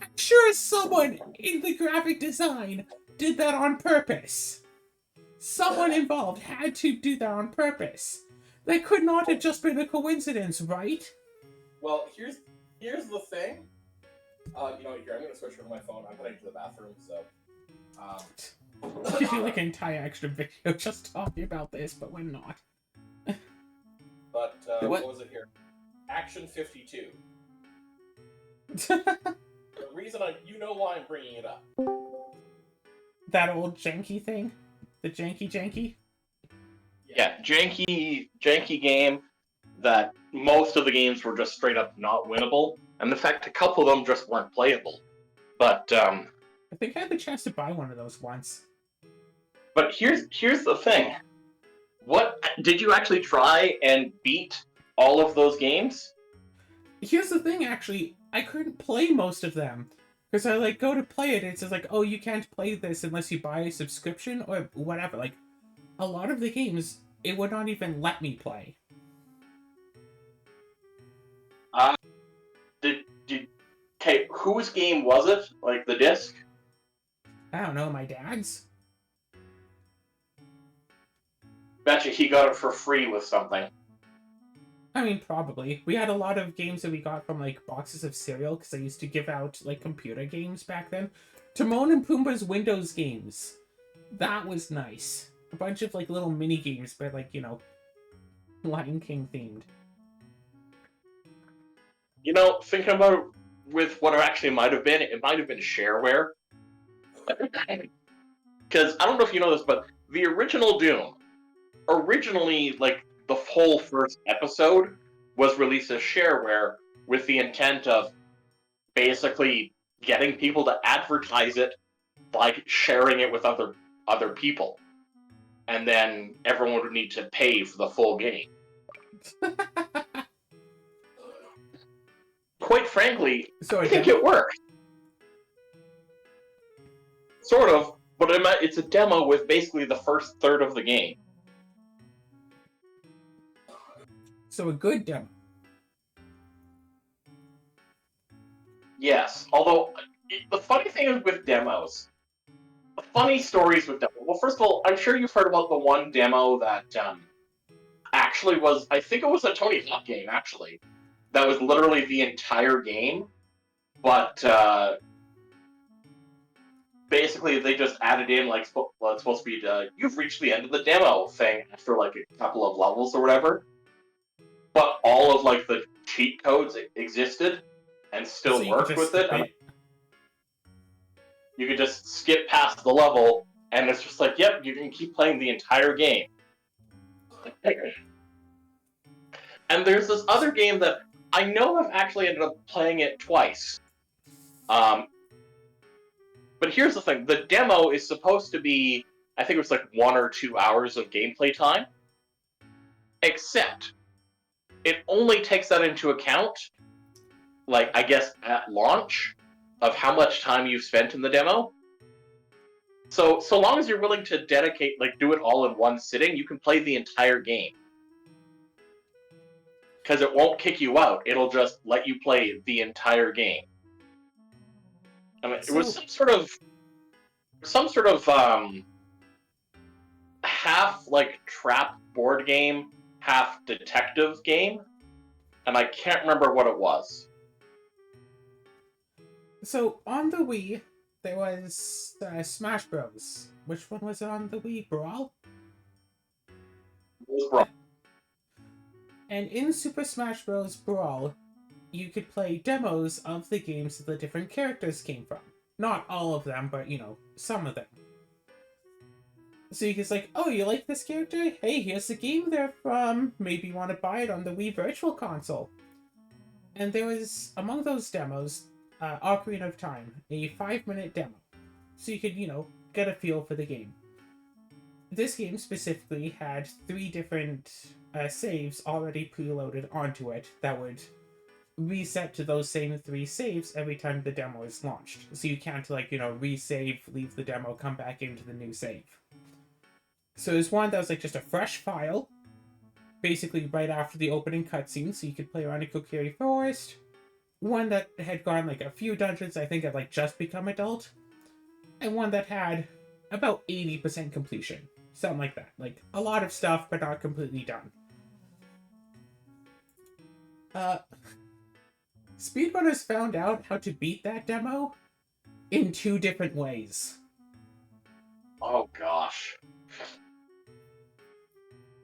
I'm sure someone in the graphic design did that on purpose. Someone involved had to do that on purpose. That could not have just been a coincidence, right? Well, here's the thing. You know, here, I'm gonna switch over to my phone. I'm heading to the bathroom, so. We could do like an entire extra video just talking about this, but we're not. But what was it here? Action 52. The reason you know why I'm bringing it up. That old janky thing? The janky? Yeah, janky game that most of the games were just straight up not winnable, and in fact, a couple of them just weren't playable. But I think I had the chance to buy one of those once. But here's the thing: what did you actually try and beat all of those games? Here's the thing, actually, I couldn't play most of them. Because I like go to play it, and it says like, oh, you can't play this unless you buy a subscription or whatever. Like, a lot of the games, it would not even let me play. Okay, whose game was it? Like the disc? I don't know, my dad's? Betcha he got it for free with something. I mean, probably. We had a lot of games that we got from, like, boxes of cereal, because I used to give out, like, computer games back then. Timon and Pumbaa's Windows games. That was nice. A bunch of, like, little mini games, but, like, you know, Lion King themed. You know, thinking about it with what it actually might have been, it might have been shareware. Because I don't know if you know this, but the original Doom, originally, like, the whole first episode was released as shareware with the intent of basically getting people to advertise it by sharing it with other people. And then everyone would need to pay for the full game. Quite frankly, I think it worked. Sort of, but it's a demo with basically the first third of the game. So a good demo. Yes, although the funny thing is with demos, funny stories with demos. Well, first of all, I'm sure you've heard about the one demo that actually was, I think it was a Tony Hawk game, actually. That was literally the entire game, but basically they just added in, like, well, it's supposed to be, you've reached the end of the demo thing after, like, a couple of levels or whatever. But all of, like, the cheat codes existed and still So you could worked just with it. skip And it. you could just skip past the level, and it's just like, yep, you can keep playing the entire game. And there's this other game that I know I've actually ended up playing it twice. But here's the thing. The demo is supposed to be, I think it was like 1 or 2 hours of gameplay time. Except, it only takes that into account, like, I guess, at launch, of how much time you've spent in the demo. So long as you're willing to dedicate, like, do it all in one sitting, you can play the entire game. Because it won't kick you out, it'll just let you play the entire game. I mean, it was some sort of half like trap board game, half detective game, and I can't remember what it was. So on the Wii, there was Smash Bros. Which one was it on the Wii? Brawl? It was wrong. And in Super Smash Bros. Brawl, you could play demos of the games that the different characters came from. Not all of them, but, you know, some of them. So you can say, like, oh, you like this character? Hey, here's the game they're from. Maybe you want to buy it on the Wii Virtual Console. And there was, among those demos, Ocarina of Time, a 5-minute demo. So you could, you know, get a feel for the game. This game specifically had 3 different saves already preloaded onto it that would reset to those same 3 saves every time the demo is launched. So you can't, like, you know, resave, leave the demo, come back into the new save. So there's one that was, like, just a fresh file, basically right after the opening cutscene, so you could play around in Kokiri Forest. One that had gone, like, a few dungeons, I think had, like, just become adult. And one that had about 80% completion. Something like that. Like, a lot of stuff, but not completely done. Speedrunners found out how to beat that demo in 2 different ways. Oh gosh.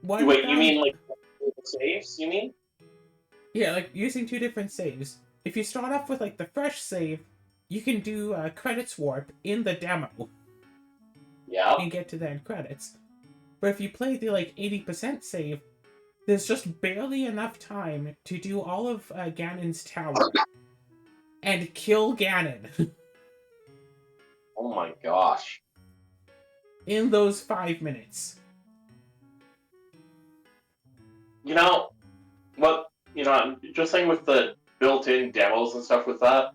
One Wait, you found... mean like saves? You mean? Yeah, like using 2 different saves. If you start off with like the fresh save, you can do credits warp in the demo. Yeah. And get to the end credits. But if you play the like 80% save, there's just barely enough time to do all of Ganon's tower and kill Ganon Oh my gosh. in those 5 minutes. You know, what? You know, I'm just saying with the built-in demos and stuff with that.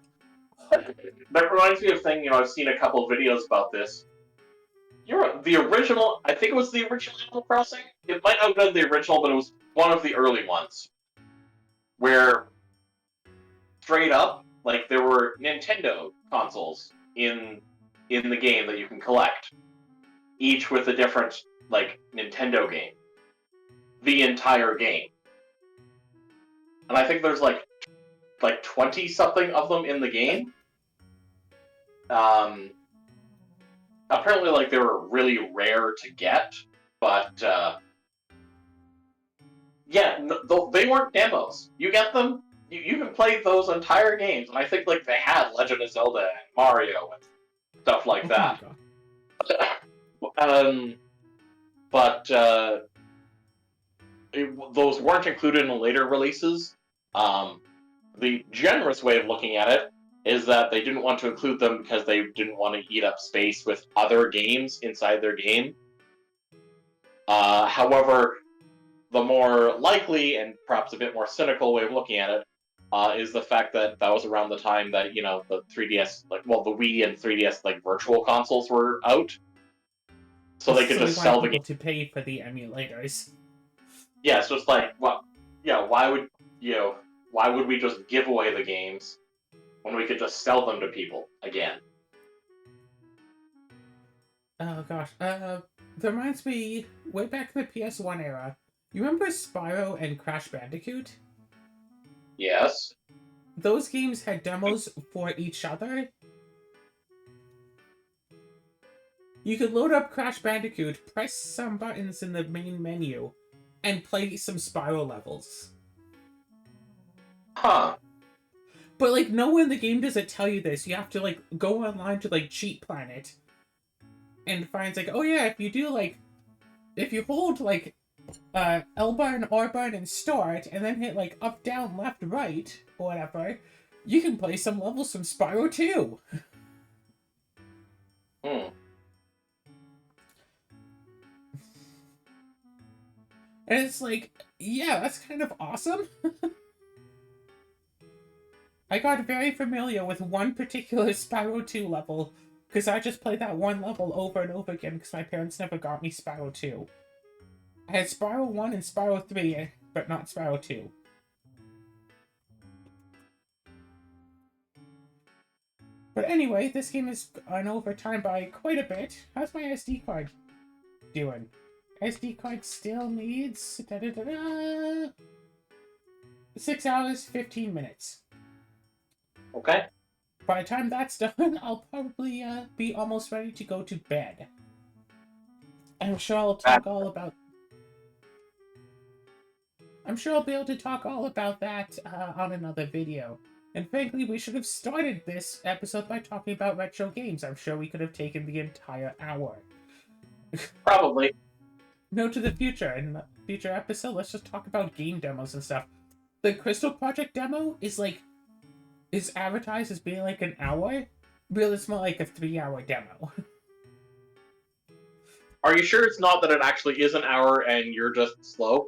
That reminds me of a thing. You know, I've seen a couple of videos about this. The original, I think it was the original Animal Crossing. It might not have been the original, but it was one of the early ones. Where, straight up, like, there were Nintendo consoles in the game that you can collect. Each with a different, like, Nintendo game. The entire game. And I think there's, like 20-something of them in the game. Apparently, like, they were really rare to get, but, yeah, they weren't demos. You get them, you can play those entire games, and I think, like, they had Legend of Zelda and Mario and stuff like that. But, those weren't included in later releases. The generous way of looking at it is that they didn't want to include them because they didn't want to eat up space with other games inside their game. However, the more likely and perhaps a bit more cynical way of looking at it is the fact that that was around the time that, you know, the 3DS, like, well, the Wii and 3DS, like, virtual consoles were out. So they could just sell the game. To pay for the emulators. Yeah, so it's like, well, Yeah, why would we just give away the games when we could just sell them to people again? Oh gosh. That reminds me, way back in the PS1 era, you remember Spyro and Crash Bandicoot? Yes. Those games had demos for each other. You could load up Crash Bandicoot, press some buttons in the main menu, and play some Spyro levels. Huh. But like, nowhere in the game does it tell you this. You have to like go online to like Cheat Planet and find like, oh yeah, if you hold like L button, R button, and start, and then hit like up, down, left, right, or whatever, you can play some levels from Spyro 2. Hmm. And it's like, yeah, that's kind of awesome. I got very familiar with one particular Spyro 2 level, because I just played that one level over and over again because my parents never got me Spyro 2. I had Spyro 1 and Spyro 3, but not Spyro 2. But anyway, this game has gone over time by quite a bit. How's my SD card doing? SD card still needs 6 hours, 15 minutes. Okay. By the time that's done, I'll probably be almost ready to go to bed. I'm sure I'll talk all about... I'm sure I'll be able to talk all about that on another video. And frankly, we should have started this episode by talking about retro games. I'm sure we could have taken the entire hour. Probably. Note to the future. In the future episode, let's just talk about game demos and stuff. The Crystal Project demo is advertised as being like an hour. Really, it's more like a 3-hour demo. Are you sure it's not that it actually is an hour and you're just slow?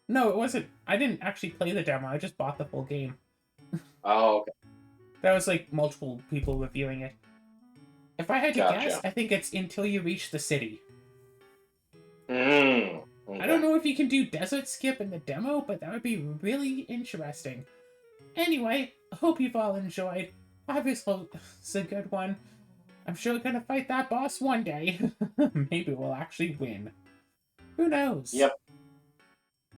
No, it wasn't. I didn't actually play the demo. I just bought the full game. Oh, okay. That was like multiple people reviewing it. If I had to guess, I think it's until you reach the city. Okay. I don't know if you can do desert skip in the demo, but that would be really interesting. Anyway, I hope you've all enjoyed. Obviously, it's a good one. I'm sure we're gonna fight that boss one day. Maybe we'll actually win. Who knows? Yep.